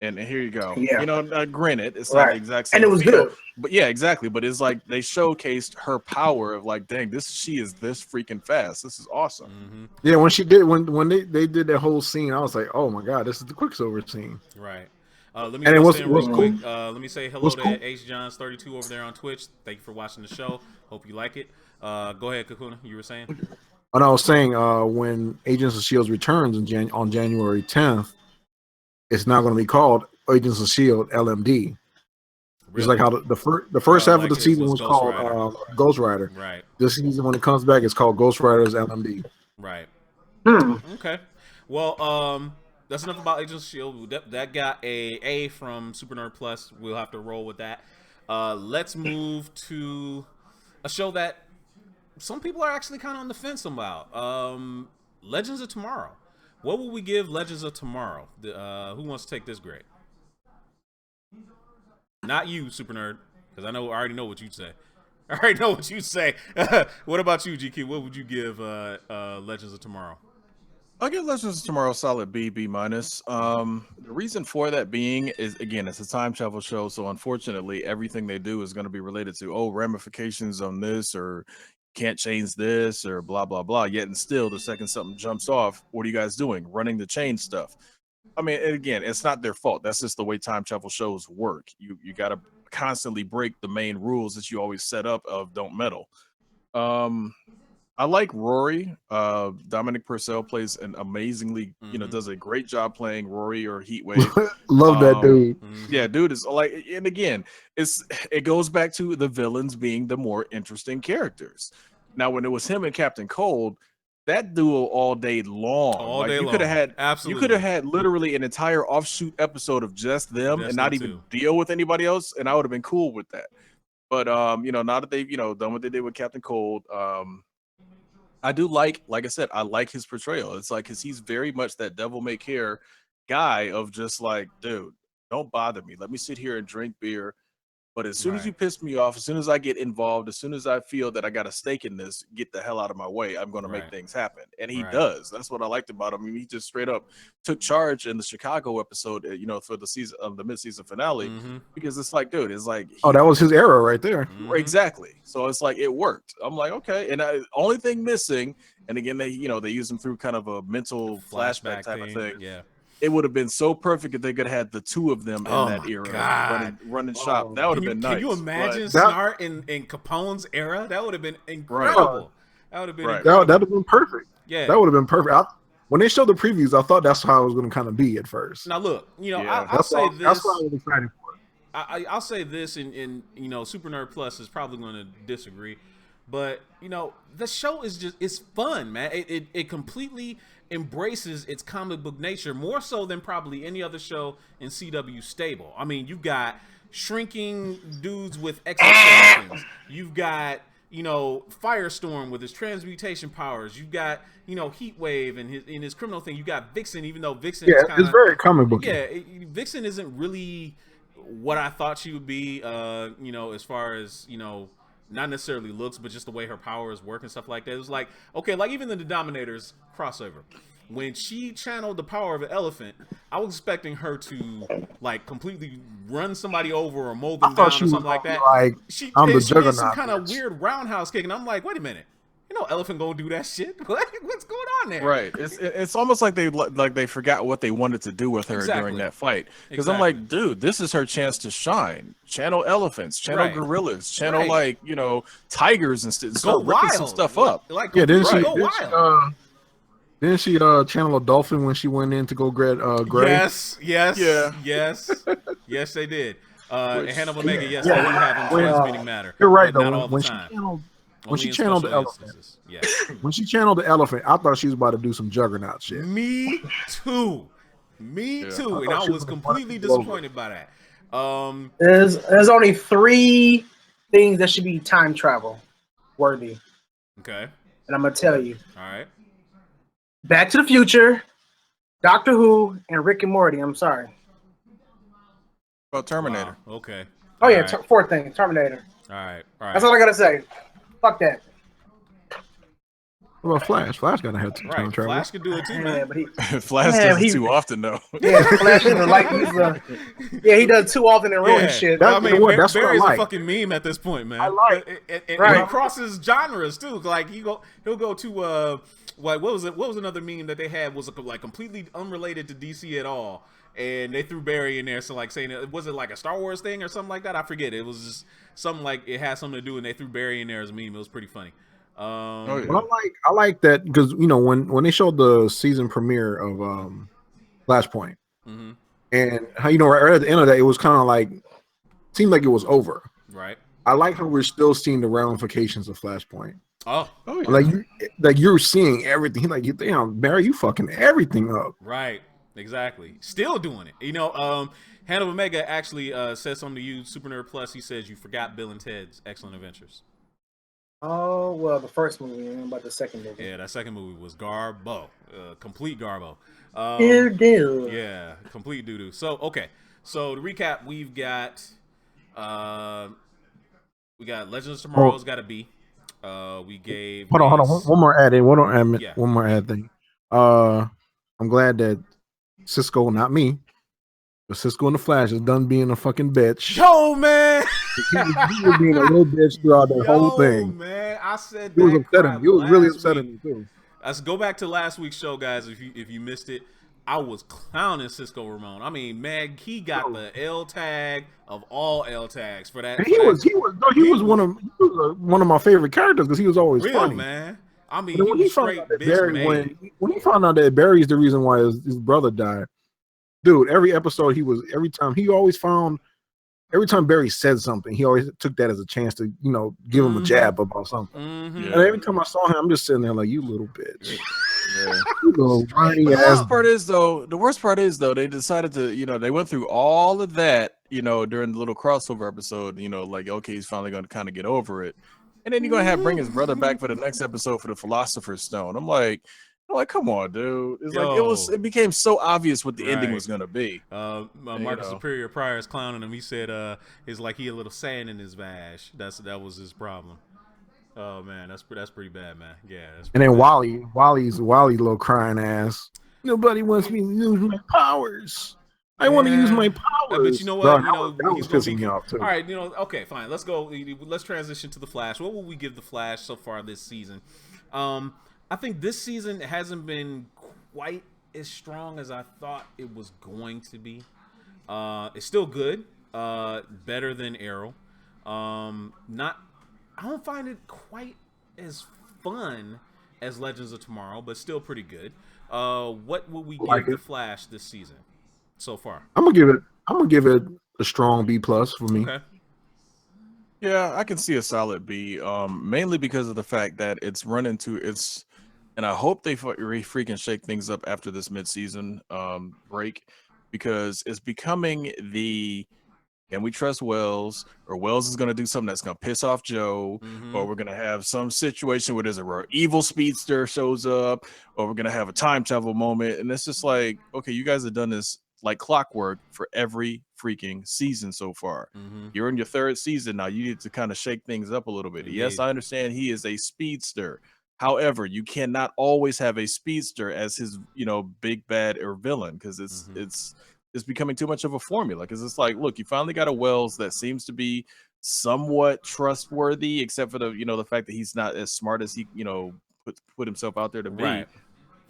And here you go. Yeah. Granted, it's not the exact same. And it was good. But yeah, exactly. But it's like they showcased her power of like, dang, she is this freaking fast. This is awesome. Yeah, when they did that whole scene, I was like, oh my god, this is the Quicksilver scene. Right. Let me quick. Let me say hello to H Johns 32 over there on Twitch. Thank you for watching the show. Hope you like it. Go ahead, Kakuna. You were saying? And I was saying when Agents of S.H.I.E.L.D. returns on January 10th, it's not going to be called Agents of S.H.I.E.L.D. LMD. Really? Just like how the first half of the season was called Ghost Rider. Right. This season, when it comes back, it's called Ghost Riders LMD. Right. Okay. Well, that's enough about Agents of S.H.I.E.L.D. That got a from Super Nerd Plus. We'll have to roll with that. Let's move to a show that some people are actually kind of on the fence about. Legends of Tomorrow. What will we give Legends of Tomorrow? Who wants to take this grade? Not you, Super Nerd, because I already know what you'd say. I already know what you'd say. What about you, GQ? What would you give Legends of Tomorrow? I'll give Legends of Tomorrow a solid B minus. The reason for that being is, again, it's a time travel show, so unfortunately, everything they do is going to be related to ramifications on this, or can't change this, or blah blah blah. Yet and still, the second something jumps off, what are you guys doing? Running the chain stuff. I mean, again, it's not their fault. That's just the way time travel shows work. You got to constantly break the main rules that you always set up of don't meddle. I like Rory. Dominic Purcell plays an amazingly, does a great job playing Rory or Heatwave. Love that dude. Yeah, dude is like, and again, it goes back to the villains being the more interesting characters. Now, when it was him and Captain Cold, that duo all day long. You could have had literally an entire offshoot episode of just them and not even deal with anybody else, and I would have been cool with that. But now that they've done what they did with Captain Cold, I do like I said, I like his portrayal. It's like, because he's very much that devil may care guy of just like, dude, don't bother me. Let me sit here and drink beer. But as soon as you piss me off, as soon as I get involved, as soon as I feel that I got a stake in this, get the hell out of my way. I'm going to make things happen. And he does. That's what I liked about him. I mean, he just straight up took charge in the Chicago episode, for the season of the mid-season finale, because it's like, dude, it's like, that was his era right there. Exactly. So it's like, it worked. I'm like, okay. And only thing missing, and again, they use him through kind of a mental flashback type of thing. Yeah. It would have been so perfect if they could have had the two of them in that era running shop. That would have been nice. Can you imagine Snart in Capone's era? That would have been incredible. That would have been incredible. That would have been perfect. Yeah, that would have been perfect. When they showed the previews, I thought that's how it was going to kind of be at first. Now look, I'll say this. That's what I was excited for. I'll say this, and Super Nerd Plus is probably going to disagree, but the show is it's fun, man. It completely embraces its comic book nature more so than probably any other show in CW stable. I mean, you've got shrinking dudes with exoskeletons. You've got Firestorm with his transmutation powers. You've got Heatwave and his criminal thing. You got Vixen, even though Vixen is it's very comic book. Yeah, Vixen isn't really what I thought she would be. As far as not necessarily looks, but just the way her powers work and stuff like that. It was like, okay, like even in the Dominators crossover, when she channeled the power of an elephant, I was expecting her to like completely run somebody over or mold them down or something like that. Like, she did some kind of weird roundhouse kick, and I'm like, wait a minute. Elephant gonna do that shit? What's going on there? Right. It's almost like they forgot what they wanted to do with her during that fight. Because I'm like, dude, this is her chance to shine. Channel elephants, channel gorillas, channel tigers and start ripping some stuff up. Didn't she channel a dolphin when she went in to go get Gray? Yes, they did. And Hannah Omega, they do have him transmitting matter. You're right, though. Not all the time. When she in channeled the special elephant, instances. Yeah. when she channeled the elephant, I thought she was about to do some Juggernaut shit. Me too. Me Yeah. too. And thought I she was was gonna completely run people over. disappointed by that. There's only 3 things that should be time travel worthy, Okay. and I'm gonna tell you: All right. Back to the Future, Doctor Who, and Rick and Morty. I'm sorry. About Terminator. Wow. Okay. Oh yeah, All right. 4th thing, Terminator. All right. All right. That's all I gotta say. Fuck that. What about Flash? Flash gotta have time Right. travel. Flash could do it too, Yeah, man. but he, Flash Yeah, does it he- too often though. yeah, Flash is he does too often and ruins shit. That- I mean, you know what? That's what I Barry's like. a fucking meme at this point, man. I like. And Right. he crosses genres too. Like he'll go to what was it? What was another meme that they had was like completely unrelated to DC at all, and they threw Barry in there. So like saying was it like a Star Wars thing or something like that? I forget. It was just something like it had something to do, and they threw Barry in there as a meme. It was pretty funny. Yeah. But I like that because when they showed the season premiere of Flashpoint, Mhm. and how right at the end of that it was kind of like seemed like it was over. Right. I like how we're still seeing the ramifications of Flashpoint. Oh. Yeah. Like you're seeing everything. Like you damn Barry, you fucking everything up. Right. Exactly. Still doing it. You know, Hannah Omega actually said something to you, Super Nerd Plus. He says you forgot Bill and Ted's Excellent Adventures. Oh well, the first movie, about the second movie. Yeah, that second movie was garbo, complete garbo. Doo-doo. Yeah, complete doo doo. So okay, so to recap, we got Legends of Tomorrow's got to be. We gave. Hold on. One more ad in. Yeah. One more ad thing. I'm glad that Cisco, not me, but Cisco in the Flash is done being a fucking bitch. Yo, man. He was being a little bitch throughout the whole thing. Man, I said It was that upsetting. crap It was really last upsetting week. me too. Let's go back to last week's show, guys. If you missed it, I was clowning Cisco Ramon. I mean, man, he got the L tag of all L tags for that. And he was one of my favorite characters because he was always real, funny. man. I mean, But he was straight bitch made. when he found out that Barry's the reason why his brother died, dude. Every time Barry said something, he always took that as a chance to give him a jab about something. Mm-hmm. Yeah. And every time I saw him, I'm just sitting there like, you little bitch. Yeah. You little whiny The ass. worst part is though, they decided to, they went through all of that, during the little crossover episode, like, okay, he's finally going to kind of get over it. And then you're going to bring his brother back for the next episode for the Philosopher's Stone. I'm like, come on, dude. It's like, it became so obvious what the ending was going to be. Marcus Superior Pryor is clowning him. He said, it's like he a little sand in his vag. That was his problem. Oh man, that's pretty bad, man. Yeah. And then Wally's little crying ass. Nobody wants me to use my powers. I want to use my powers. But you know what? Bro, that was pissing me off too. All right, okay, fine. Let's go. Let's transition to the Flash. What will we give the Flash so far this season? I think this season hasn't been quite as strong as I thought it was going to be. It's still good. Better than Arrow. I don't find it quite as fun as Legends of Tomorrow, but still pretty good. What will we give the Flash this season so far? I'm gonna give it a strong B+ for me. Okay. Yeah, I can see a solid B. Mainly because of the fact that it's run into its, and I hope they freaking shake things up after this midseason break, because it's becoming the. Can we trust Wells? Or Wells is going to do something that's going to piss off Joe, or we're going to have some situation where there's a evil speedster shows up, or we're going to have a time travel moment. And it's just like, okay, you guys have done this like clockwork for every freaking season so far. You're in your 3rd season now. You need to kind of shake things up a little bit. Yes, I understand he is a speedster. However, you cannot always have a speedster as his, big bad or villain, because it's becoming too much of a formula. Because it's like, look, you finally got a Wells that seems to be somewhat trustworthy, except for the the fact that he's not as smart as he put himself out there to be. Right.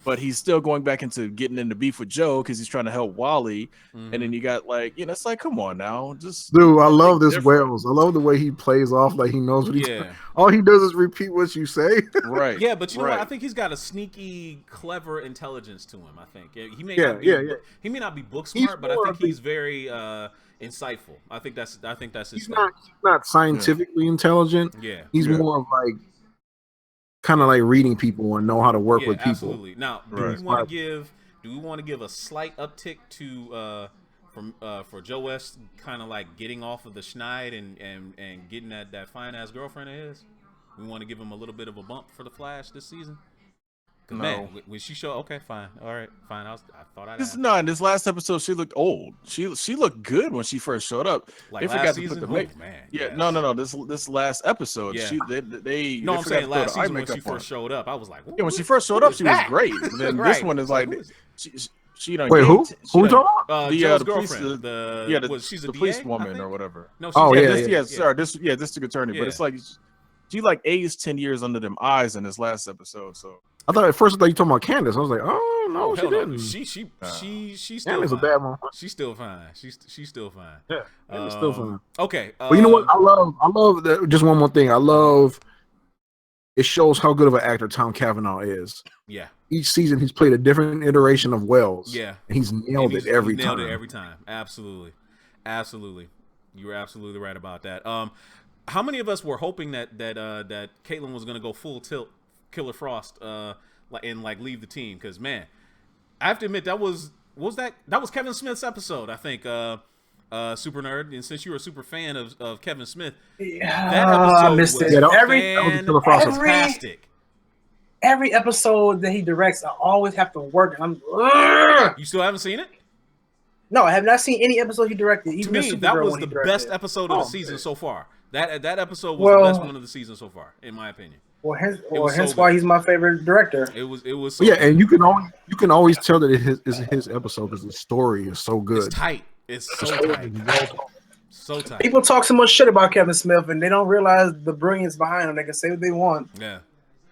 But he's still going back into getting into beef with Joe because he's trying to help Wally. And then you got it's like, come on now, just dude. I love this Wells. I love the way he plays off like he knows what he's doing. All he does is repeat what you say. Right. Yeah, but you know what? I think he's got a sneaky, clever intelligence to him. I think he may he may not be book smart, but I think he's very insightful. I think that's his he's not scientifically intelligent. Yeah. He's more of like kind of like reading people and know how to work with people. Absolutely. Now, do we want to give a slight uptick to for Joe West kind of like getting off of the schneid and getting that fine ass girlfriend of his? We want to give him a little bit of a bump for the Flash this season. No. Man, when she showed, okay, fine, all right, fine. I thought I'd ask. No, in this last episode, she looked old. She looked good when she first showed up. Like they forgot to put the makeup. Man, yeah, yes. No. This last episode, they I'm saying last season when she first showed up, I was like, yeah, when she first showed up, she was great. And then this one is like, she don't. Wait, who? Who we talking about? The girlfriend. She's the police woman or whatever. No, she's district attorney, but it's like she like aged 10 years under them eyes in this last episode. So I thought at first you were talking about Candace. I was like, oh no, she didn't. She's still Candace fine. A bad one. She's still fine. She's still fine. Yeah, Candace still fine. Okay. But you know what? I love that. Just one more thing. I love. It shows how good of an actor Tom Cavanaugh is. Yeah. Each season he's played a different iteration of Wells. Yeah. And he's nailed it every time. Nailed it every time. Absolutely. You were absolutely right about that. How many of us were hoping that Caitlin was going to go full tilt Killer Frost and leave the team? Because man, I have to admit that was Kevin Smith's episode. I think Super Nerd, and since you were a super fan of Kevin Smith, that episode was fantastic. Every episode that he directs, I always have to work. You still haven't seen it? No, I have not seen any episode he directed. To me, that was the best episode of the season so far. That episode was the best one of the season so far, in my opinion. Well, hence why he's my favorite director. It was. So yeah, and you can always tell that it's his episode because the story is so good. It's tight. It's so tight. So tight. People talk so much shit about Kevin Smith, and they don't realize the brilliance behind him. They can say what they want. Yeah.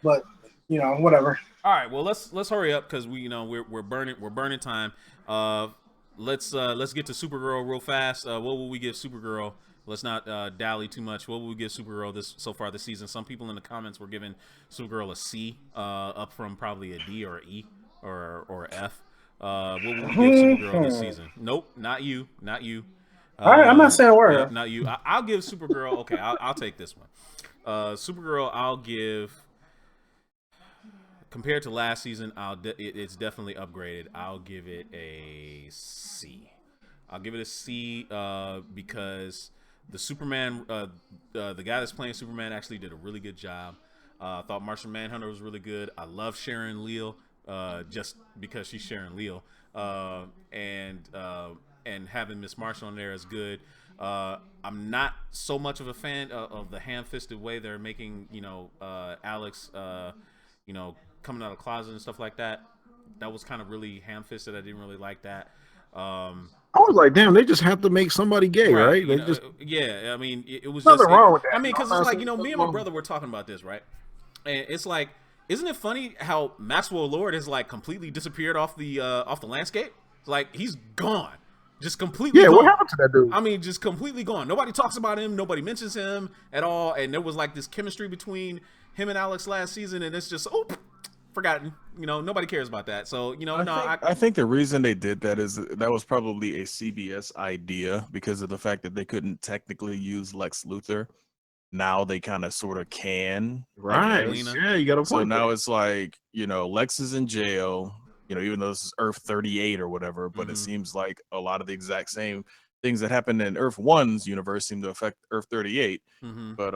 But whatever. All right. Well, let's hurry up because we're burning time. Let's get to Supergirl real fast. What will we give Supergirl? Let's not dally too much. What will we give Supergirl so far this season? Some people in the comments were giving Supergirl a C, up from probably a D or an E or F. What will we give Supergirl this season? Nope, not you. All right, I'm not saying a word. Not you. I'll give Supergirl. Okay, I'll take this one. Supergirl, I'll give. Compared to last season, it's definitely upgraded. I'll give it a C. I'll give it a C because the Superman, the guy that's playing Superman actually did a really good job. I thought Martian Manhunter was really good. I love Sharon Leal just because she's Sharon Leal. And having Miss Martial on there is good. I'm not so much of a fan of the ham-fisted way they're making, Alex, coming out of the closet and stuff like that. That was kind of really ham-fisted. I didn't really like that. I was like, damn, they just have to make somebody gay, right? They just I mean, it was nothing just wrong with that. I mean, because it's like, me and my brother were talking about this, right? And it's like, isn't it funny how Maxwell Lord has like completely disappeared off the landscape? It's like he's gone. Just completely gone. What happened to that dude? I mean, just completely gone. Nobody talks about him. Nobody mentions him at all. And there was like this chemistry between him and Alex last season, and it's just forgotten. Nobody cares about that. So I think the reason they did that is that was probably a CBS idea because of the fact that they couldn't technically use Lex Luthor. Now they kind of sort of can. Right. Yeah, you got a point. So now it's like, Lex is in jail, even though this is Earth 38 or whatever, but it seems like a lot of the exact same things that happened in Earth 1's universe seem to affect Earth 38. But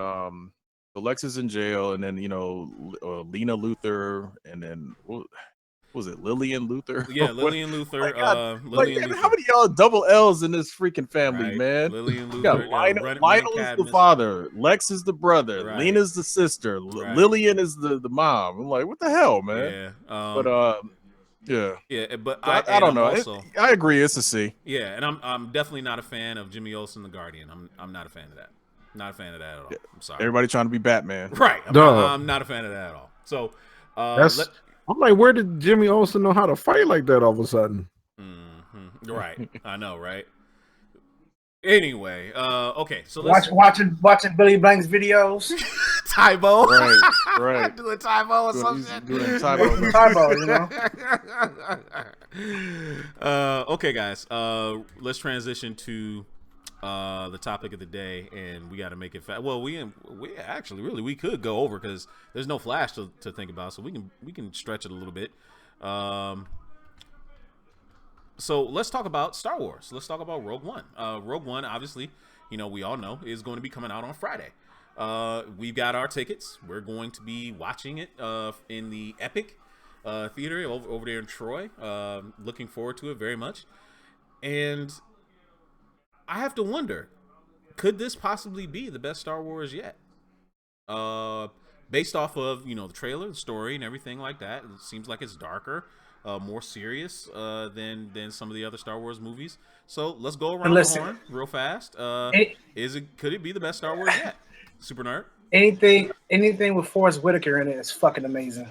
so Lex is in jail, and then Lena Luthor, and then what was it, Lillian Luthor? Yeah, Lillian Luthor. Lillian Luthor. How many y'all double L's in this freaking family, right. man? Lillian Luthor. Lionel is the father. Lex is the brother. Right. Lena's the sister. Right. Lillian is the mom. I'm like, what the hell, man? Yeah. Yeah, but I don't know. Also, I agree, it's a C. Yeah, and I'm definitely not a fan of Jimmy Olsen, the Guardian. I'm not a fan of that. Not a fan of that at all. Yeah. I'm sorry. Everybody trying to be Batman. Right. I'm not a fan of that at all. So I'm like, where did Jimmy Olsen know how to fight like that all of a sudden? Right. I know, right? Anyway, okay. So let's watching Billy Blank's videos. Tybo. Right. Doing Tybo or something. Doing Tybo, Okay, guys. Let's transition to the topic of the day, and we got to make it fast. Well, we actually we could go over because there's no Flash to think about, so we can stretch it a little bit. So let's talk about Star Wars. Let's talk about Rogue One. Rogue One, obviously, we all know is going to be coming out on Friday. We've got our tickets. We're going to be watching it in the Epic Theater over there in Troy. Looking forward to it very much. And I have to wonder, could this possibly be the best Star Wars yet? Based off of, the trailer, the story, and everything like that, it seems like it's darker, more serious than some of the other Star Wars movies. So let's go around the horn real fast. Could it be the best Star Wars yet? Super Nerd? Anything with Forrest Whitaker in it is fucking amazing.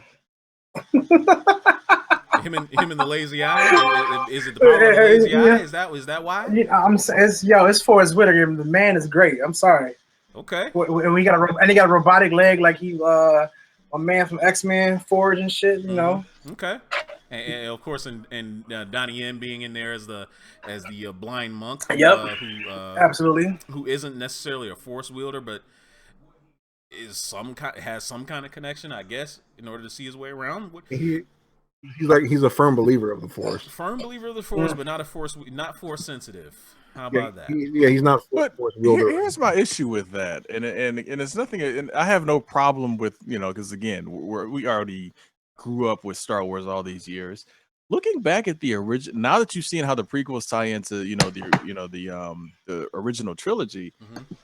Him and the lazy eye. Is it the power of the lazy eye? Is that why? It's Forrest Whitaker. The man is great. I'm sorry. Okay. And he got a robotic leg like he a man from X-Men Forge and shit. Okay. And of course, and Donnie Yen being in there as the blind monk. Who absolutely. Who isn't necessarily a force wielder, but has some kind of connection, I guess, in order to see his way around. He's a firm believer of the Force. Firm believer of the Force, but not force sensitive. How about that? He's not force wielder. Here's my issue with that, and it's nothing. And I have no problem with because again, we already grew up with Star Wars all these years. Looking back at the original, now that you've seen how the prequels tie into the original trilogy,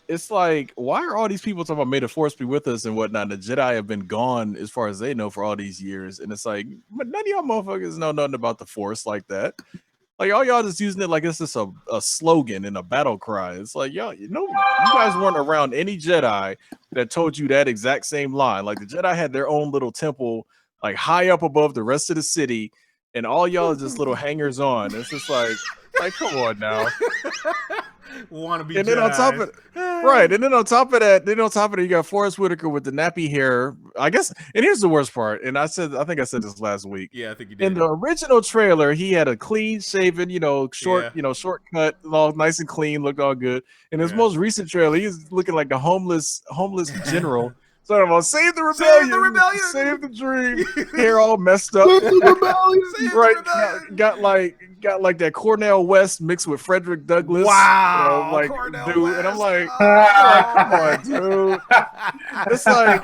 it's like, why are all these people talking about "May the Force be with us" and whatnot? The Jedi have been gone, as far as they know, for all these years, and it's like, but none of y'all motherfuckers know nothing about the Force like that. Like, all y'all just using it like it's just a slogan and a battle cry. It's like, y'all, you guys weren't around any Jedi that told you that exact same line. Like, the Jedi had their own little temple, like high up above the rest of the city. And all y'all are just little hangers on. It's just like come on now. Want to be? And then on top of right, and then on top of that, you got Forrest Whitaker with the nappy hair. I guess, and here's the worst part. And I think I said this last week. Yeah, I think you did. In the original trailer, he had a clean shaven, short, shortcut, all nice and clean, looked all good. In his most recent trailer, he's looking like a homeless general. So I'm save the rebellion, save the dream. Hair all messed up. Save the rebellion. Right, got like that Cornell West mixed with Frederick Douglass. Wow, dude, West. And I'm like, come on, dude. It's like,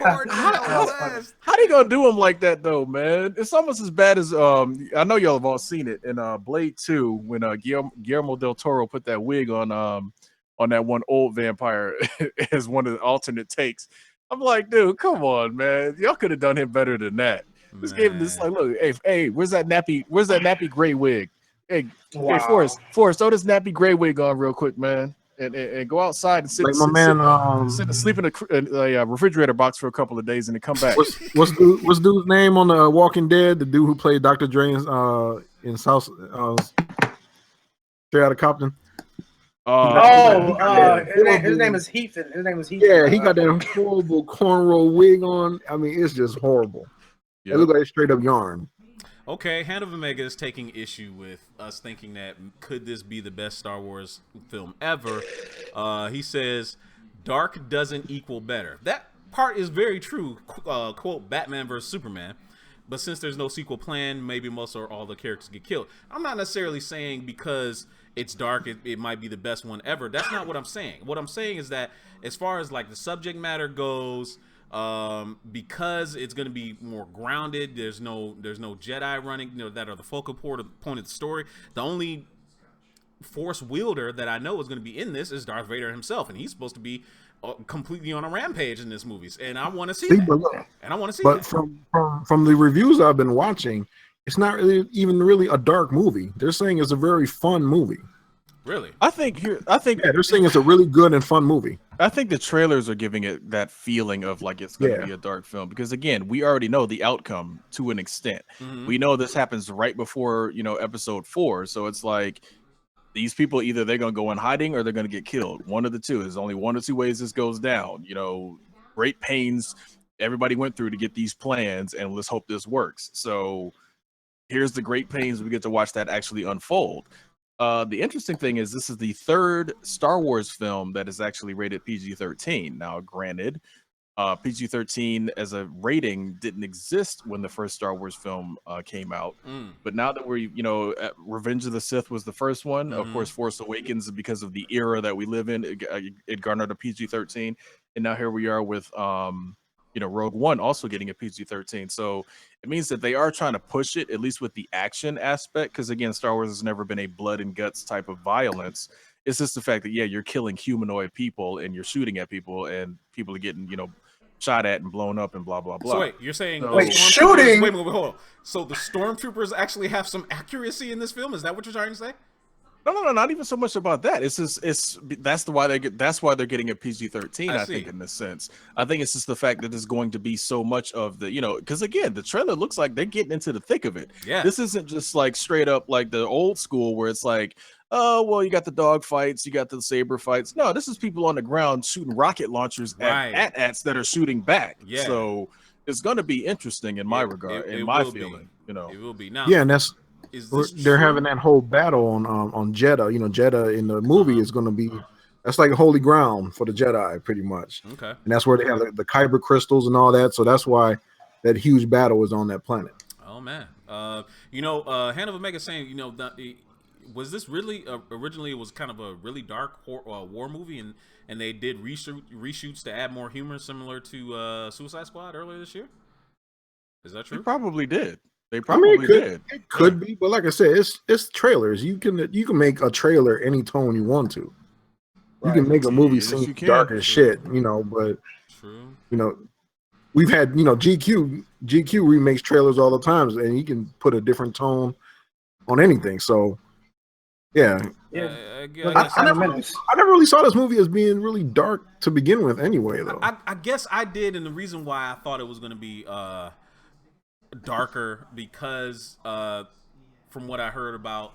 how they gonna do him like that though, man? It's almost as bad as I know y'all have all seen it in Blade 2 when Guillermo del Toro put that wig on that one old vampire as one of the alternate takes. I'm like, dude, come on, man. Y'all could have done him better than that. Just gave him this, like, look, hey, where's that nappy gray wig? Hey, wow. Hey, Forrest, throw this nappy gray wig on real quick, man, and go outside and sleep in a refrigerator box for a couple of days and then come back. What's dude's name on the Walking Dead? The dude who played Dr. Dre in South Straight Outta Compton. His name is Heathen. Yeah, he got that horrible cornrow wig on. I mean, it's just horrible. Yep. It looks like straight up yarn. Okay, Hand of Omega is taking issue with us thinking that could this be the best Star Wars film ever. He says, dark doesn't equal better. That part is very true, quote, Batman versus Superman. But since there's no sequel plan, maybe most or all the characters get killed. I'm not necessarily saying because it's dark, it might be the best one ever. That's not what I'm saying. What I'm saying is that as far as like the subject matter goes, because it's going to be more grounded, there's no Jedi running, that are the focal point of the story. The only Force wielder that I know is going to be in this is Darth Vader himself, and he's supposed to be completely on a rampage in this movie, and I want to see that. But from the reviews I've been watching, it's not really a dark movie. They're saying it's a very fun movie. Really? I think they're saying it's a really good and fun movie. I think the trailers are giving it that feeling of like it's going to be a dark film because again, we already know the outcome to an extent. Mm-hmm. We know this happens right before episode 4, so it's like these people either they're going to go in hiding or they're going to get killed. One of the two. There's only one or two ways this goes down. Great pains everybody went through to get these plans, and let's hope this works. So here's the great pains we get to watch that actually unfold. The interesting thing is this is the third Star Wars film that is actually rated PG-13. Now, granted, PG-13 as a rating didn't exist when the first Star Wars film came out. But now that we're, Revenge of the Sith was the first one. Of course, Force Awakens, because of the era that we live in, it garnered a PG-13. And now here we are with, Rogue One also getting a PG-13. So it means that they are trying to push it, at least with the action aspect. Because again, Star Wars has never been a blood and guts type of violence. It's just the fact that, yeah, you're killing humanoid people and you're shooting at people and people are getting, shot at and blown up and blah blah blah. So wait, you're saying So, Wait, shooting? Wait, hold on. So the stormtroopers actually have some accuracy in this film? Is that what you're trying to say? No, not even so much about that. It's just that's why they're getting a PG-13. I think in this sense, I think it's just the fact that there's going to be so much of the because again, the trailer looks like they're getting into the thick of it. Yeah, this isn't just like straight up like the old school where it's like, oh well, you got the dog fights, you got the saber fights. No, this is people on the ground shooting rocket launchers at ats that are shooting back. Yeah, so it's going to be interesting in my regard, in my feeling. It will be now. Yeah, and that's. They're true? having that whole battle on Jeddah. Jeddah in the movie is going to be that's like holy ground for the Jedi, pretty much. Okay, and that's where they have the kyber crystals and all that. So that's why that huge battle is on that planet. Oh man, Hand of Omega saying, was this really originally it was kind of a really dark war movie, and they did reshoots to add more humor, similar to Suicide Squad earlier this year. Is that true? They probably did. They probably did. It could be, but like I said, it's trailers. You can make a trailer any tone you want to. You can make a movie seem dark as shit, but true. We've had GQ remakes trailers all the time, and you can put a different tone on anything. So yeah. I never really saw this movie as being really dark to begin with anyway, though. I guess I did, and the reason why I thought it was going to be darker because from what I heard about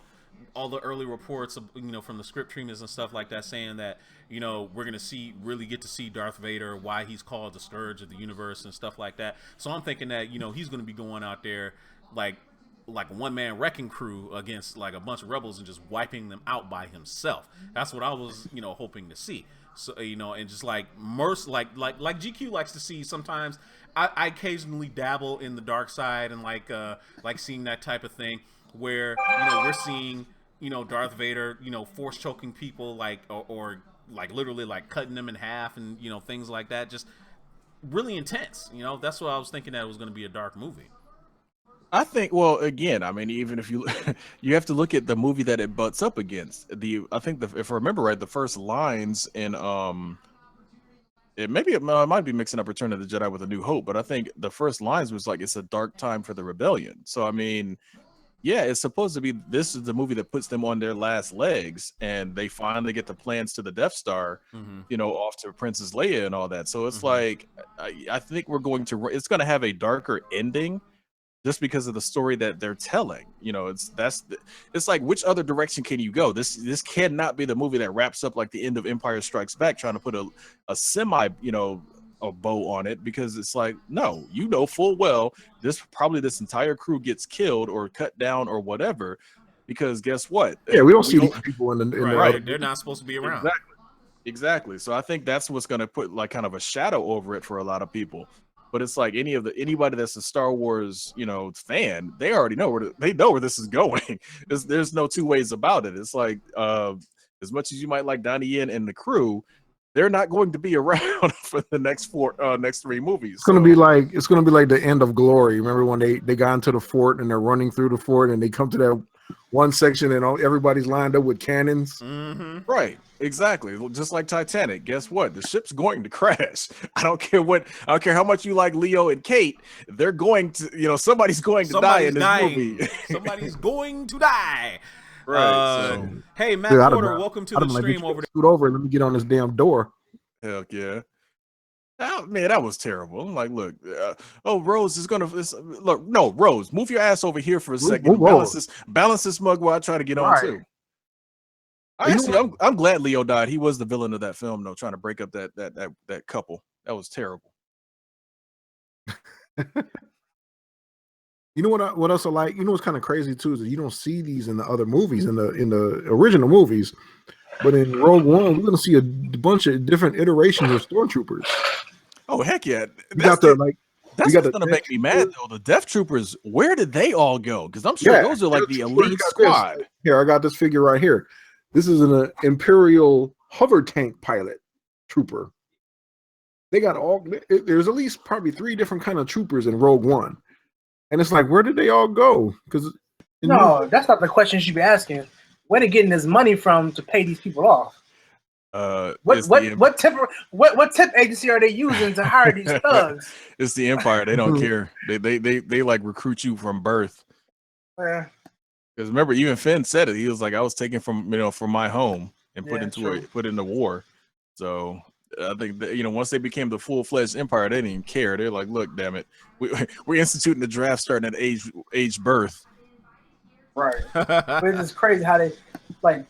all the early reports of, from the script treatments and stuff like that, saying that we're gonna really get to see Darth Vader, why he's called the Scourge of the universe and stuff like that. So I'm thinking that he's gonna be going out there like a one-man wrecking crew against like a bunch of rebels and just wiping them out by himself. That's what I was hoping to see. So and just like like GQ likes to see sometimes. I occasionally dabble in the dark side and like seeing that type of thing where we're seeing Darth Vader force choking people or like literally like cutting them in half and things like that, just really intense. That's what I was thinking, that it was going to be a dark movie. I think, well, again, I mean, even if you you have to look at the movie that it butts up against. I think if I remember right, the first lines in it might be mixing up Return of the Jedi with A New Hope, but I think the first lines was like, it's a dark time for the rebellion. So I mean, yeah, it's supposed to be, this is the movie that puts them on their last legs, and they finally get the plans to the Death Star, off to Princess Leia and all that. So it's like, I think it's going to have a darker ending, just because of the story that they're telling. It's like, which other direction can you go? This cannot be the movie that wraps up like the end of Empire Strikes Back, trying to put a semi, a bow on it, because it's like, no, full well this entire crew gets killed or cut down or whatever, because guess what? Yeah, we don't see these people in the right. They're not supposed to be around. Exactly. So I think that's what's going to put like kind of a shadow over it for a lot of people. But it's like anybody that's a Star Wars, fan, they already know where this is going. There's no two ways about it. It's like, as much as you might like Donnie Yen and the crew, they're not going to be around for the next three movies. It's gonna be like the end of Glory. Remember when they got into the fort and they're running through the fort and they come to that one section and everybody's lined up with cannons. Mm-hmm. Right, exactly. Just like Titanic. Guess what? The ship's going to crash. I don't care how much you like Leo and Kate. They're going to, somebody's going to die in this movie. Somebody's going to die. Right. Hey, Matt Porter, welcome to the stream over there. Scoot over and let me get on this damn door. Heck yeah. Oh, man, that was terrible. I'm like, look, Rose is gonna look. No, Rose, move your ass over here for a second. Balance this mug while I try to get on too. I'm glad Leo died. He was the villain of that film, though, trying to break up that couple. That was terrible. You know what else I like? You know what's kind of crazy too is that you don't see these in the other movies, in the original movies, but in Rogue One, we're gonna see a bunch of different iterations of stormtroopers. Oh heck yeah! You got the That's what's gonna make me mad though. The Death Troopers, where did they all go? Because I'm sure those are like the elite squad. Here, I got this figure right here. This is an Imperial hover tank pilot trooper. They got there's at least probably 3 different kind of troopers in Rogue One. And it's like, where did they all go? Because no, that's not the question you should be asking. Where they getting this money from to pay these people off? What tip agency are they using to hire these thugs? It's the Empire. They don't care. They like recruit you from birth. Yeah. Because remember, even Finn said it. He was like, I was taken from from my home and put into war. So I think that, once they became the full-fledged Empire, they didn't even care. They're like, look, damn it, we're instituting the draft starting at age birth. Right. But it's just crazy how they like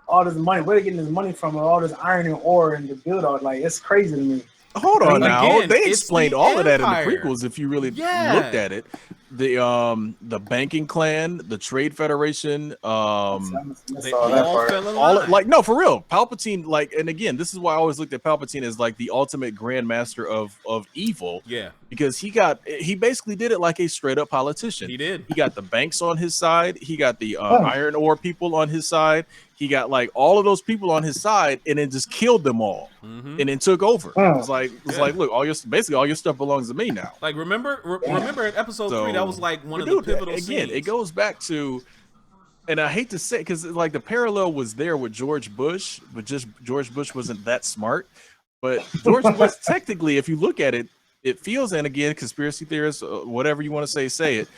all this money. Where they getting this money from? All this iron and ore and the build out. Like, it's crazy to me. Hold on now. They explained all of that in the prequels. If you really looked at it, the banking clan, the trade federation, they all fell in line. Like, no, for real, Palpatine. Like, and again, this is why I always looked at Palpatine as like the ultimate grandmaster of evil. Yeah, because he basically did it like a straight up politician. He did. He got the banks on his side. He got the iron ore people on his side. He got like all of those people on his side, and then just killed them all, and then took over. It's like, look, all your stuff belongs to me now. Like, remember in episode 3, that was like one of the pivotal scenes. It goes back to, and I hate to say, because like the parallel was there with George Bush, but just George Bush wasn't that smart. But George Bush, technically, if you look at it, it feels, and again, conspiracy theorists, whatever you want to say it,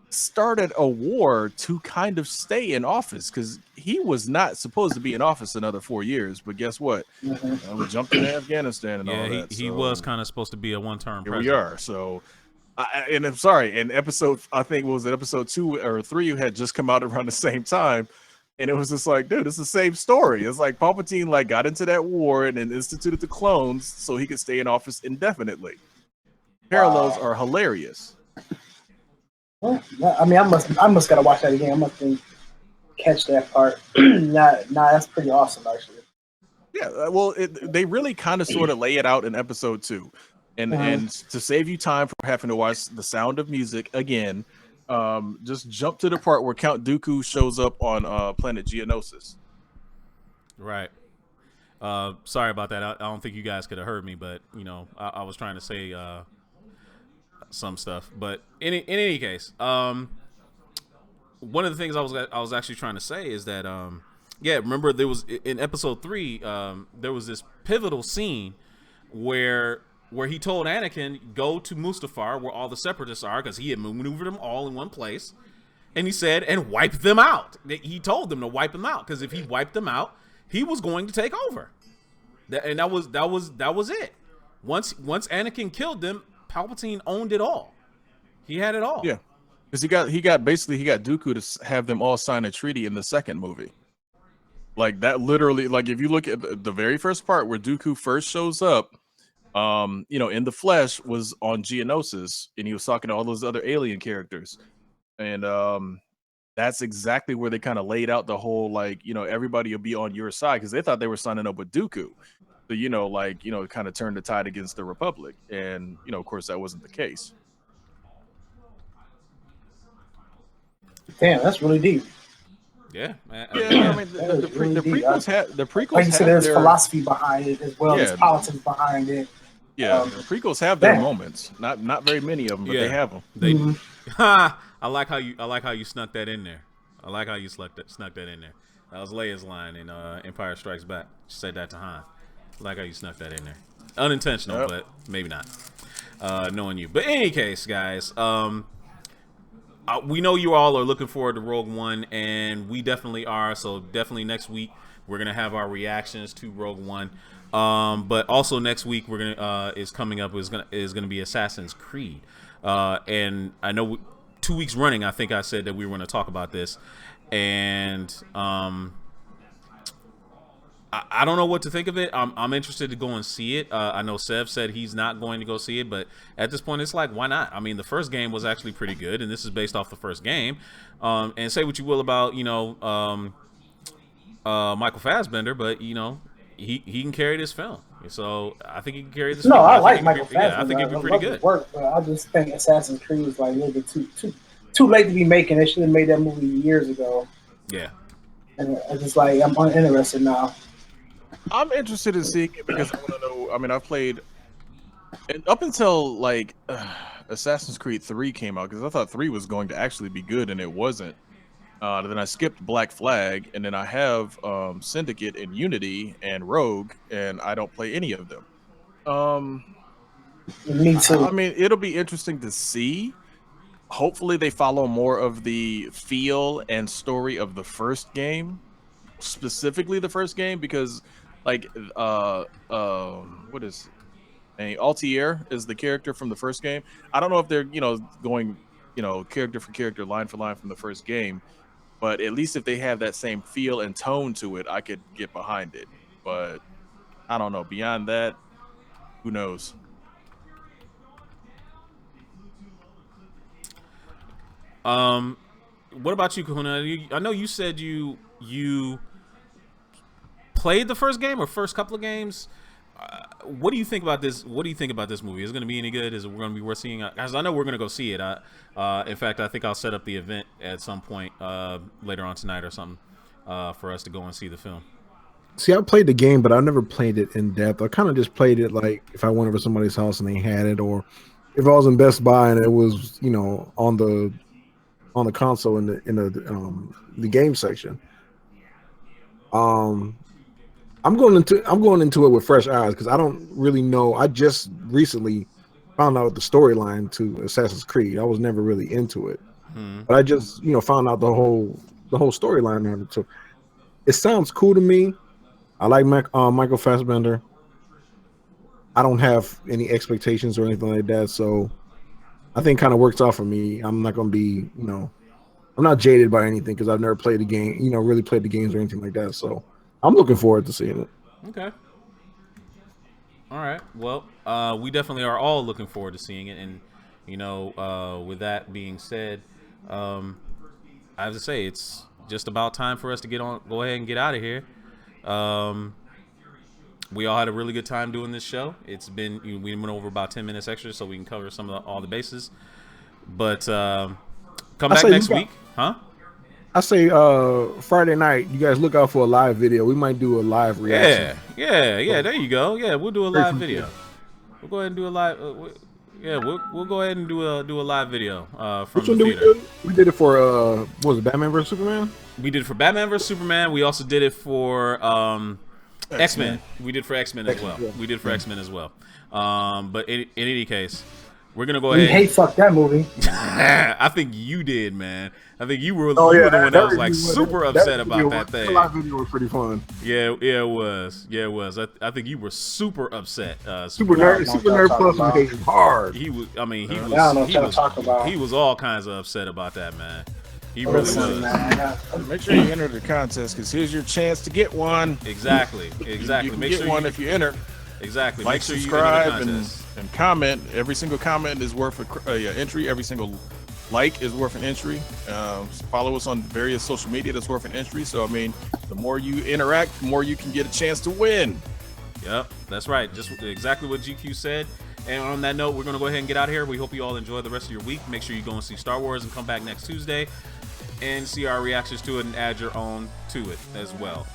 started a war to kind of stay in office, because he was not supposed to be in office another 4 years. But guess what? We jumped into Afghanistan and all that. He was kind of supposed to be a one-term president. Here we are. So, and I'm sorry, in episode, I think, what was it, episode 2 or 3, had just come out around the same time. And it was just like, dude, it's the same story. It's like Palpatine like got into that war and then instituted the clones so he could stay in office indefinitely. Parallels are hilarious. Well, I mean, I must gotta watch that again. I must catch that part. Nah, that's pretty awesome, actually. Yeah, well, they really kind of sort of lay it out in episode 2, and to save you time for having to watch The Sound of Music again, just jump to the part where Count Dooku shows up on planet Geonosis. Right. Sorry about that. I don't think you guys could have heard me, but I was trying to say some stuff. But in any case, one of the things I was actually trying to say is that remember there was in episode 3 there was this pivotal scene where he told Anakin, go to Mustafar where all the separatists are, because he had maneuvered them all in one place, and he said, and wipe them out. He told them to wipe them out, because if he wiped them out, he was going to take over. And that was it. Once Anakin killed them, Palpatine owned it all. He had it all. Yeah, because he got Dooku to have them all sign a treaty in the second movie. Like that, literally. Like if you look at the very first part where Dooku first shows up, in the flesh, was on Geonosis, and he was talking to all those other alien characters, and that's exactly where they kind of laid out the whole everybody will be on your side, because they thought they were signing up with Dooku. So, kind of turned the tide against the Republic. And, of course, that wasn't the case. Damn, that's really deep. Yeah, man. Yeah, I mean, the prequels have like you said, there's philosophy behind it as well as politics behind it. Yeah, the prequels have their moments. Not very many of them, but they have them. They I like how you snuck that in there. I like how you snuck that in there. That was Leia's line in Empire Strikes Back. She said that to Han. I like how you snuck that in there. Unintentional, but maybe not. Knowing you. But in any case, guys, we know you all are looking forward to Rogue One, and we definitely are. So definitely next week we're gonna have our reactions to Rogue One. But also next week we're gonna is gonna be Assassin's Creed. And I know 2 weeks running, I think I said that we were going to talk about this, and I don't know what to think of it. I'm interested to go and see it. I know Sev said he's not going to go see it, but at this point, it's like, why not? I mean, the first game was actually pretty good, and this is based off the first game. And say what you will about Michael Fassbender, but he can carry this film. So I think he can carry this. No, film. I like Michael Fassbender. Yeah, I think it'd be pretty good. Work, but I just think Assassin's Creed is like a little bit too late to be making. They should have made that movie years ago. Yeah. And I just like I'm uninterested now. I'm interested in seeing it because I want to know. I mean, I've played, and up until like Assassin's Creed 3 came out, because I thought 3 was going to actually be good, and it wasn't. Then I skipped Black Flag, and then I have Syndicate and Unity and Rogue, and I don't play any of them. Me too. I mean, it'll be interesting to see. Hopefully, they follow more of the feel and story of the first game, specifically the first game, because like what is Altair is the character from the first game. I don't know if they're going character for character, line for line from the first game, but at least if they have that same feel and tone to it, I could get behind it. But I don't know, beyond that, who knows? What about you, Kahuna? I know you said you played the first game or first couple of games. What do you think about this? What do you think about this movie? Is it going to be any good? Is it going to be worth seeing? Guys, I know we're going to go see it. In fact, I think I'll set up the event at some point later on tonight or something for us to go and see the film. See, I played the game, but I never played it in depth. I kind of just played it like if I went over somebody's house and they had it, or if I was in Best Buy and it was on the console in the game section. I'm going into it with fresh eyes because I don't really know. I just recently found out the storyline to Assassin's Creed. I was never really into it, but I just found out the whole storyline of it. So it sounds cool to me. I like Michael Fassbender. I don't have any expectations or anything like that, so I think kind of works out for me. I'm not going to be I'm not jaded by anything because I've never played the game, really played the games or anything like that. So I'm looking forward to seeing it. Okay. All right. Well, we definitely are all looking forward to seeing it. And, with that being said, I have to say it's just about time for us to go ahead and get out of here. We all had a really good time doing this show. It's been, we went over about 10 minutes extra so we can cover all the bases. But come back next week. Huh? I say Friday night, you guys look out for a live video. We might do a live reaction. Yeah. There you go. Yeah, we'll do a live video. We'll go ahead and do a live. We'll go ahead and do a live video from the theater. We did it for what was it, Batman vs Superman? We did it for Batman vs Superman. We also did it for X-Men. We did for X-Men as well. We did for X-Men as well. But in any case, we're gonna go ahead. We hate fuck that movie. I think you did, man. I think you were the one that was like super upset about that thing. The live video was pretty fun. Yeah, it was. Yeah, it was. I think you were super upset. Super Nerd Plus was hating hard. He was. I mean, he was. I don't know what y'all talking about. He was all kinds of upset about that, man. He really was. Man. Make sure you enter the contest because here's your chance to get one. Exactly. You can Make get sure one if you enter. Exactly. Like, Make sure subscribe, you enter the contest. and comment. Every single comment is worth an entry. Every single like is worth an entry. Follow us on various social media that's worth an entry. So, I mean, the more you interact, the more you can get a chance to win. Yep, that's right. Just exactly what GQ said. And on that note, we're going to go ahead and get out of here. We hope you all enjoy the rest of your week. Make sure you go and see Star Wars and come back next Tuesday and see our reactions to it and add your own to it as well.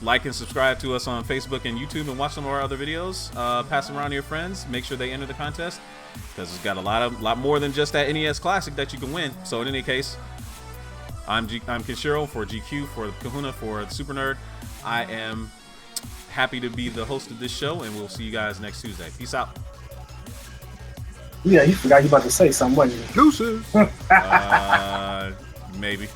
Like and subscribe to us on Facebook and YouTube and watch some of our other videos. Pass them around to your friends. Make sure they enter the contest because it's got a lot more than just that NES Classic that you can win. So in any case, I'm Kenshiro for GQ, for Kahuna, for Super Nerd. I am happy to be the host of this show, and we'll see you guys next Tuesday. Peace out. Yeah, you forgot you about to say something, wasn't you? Deuces. Maybe.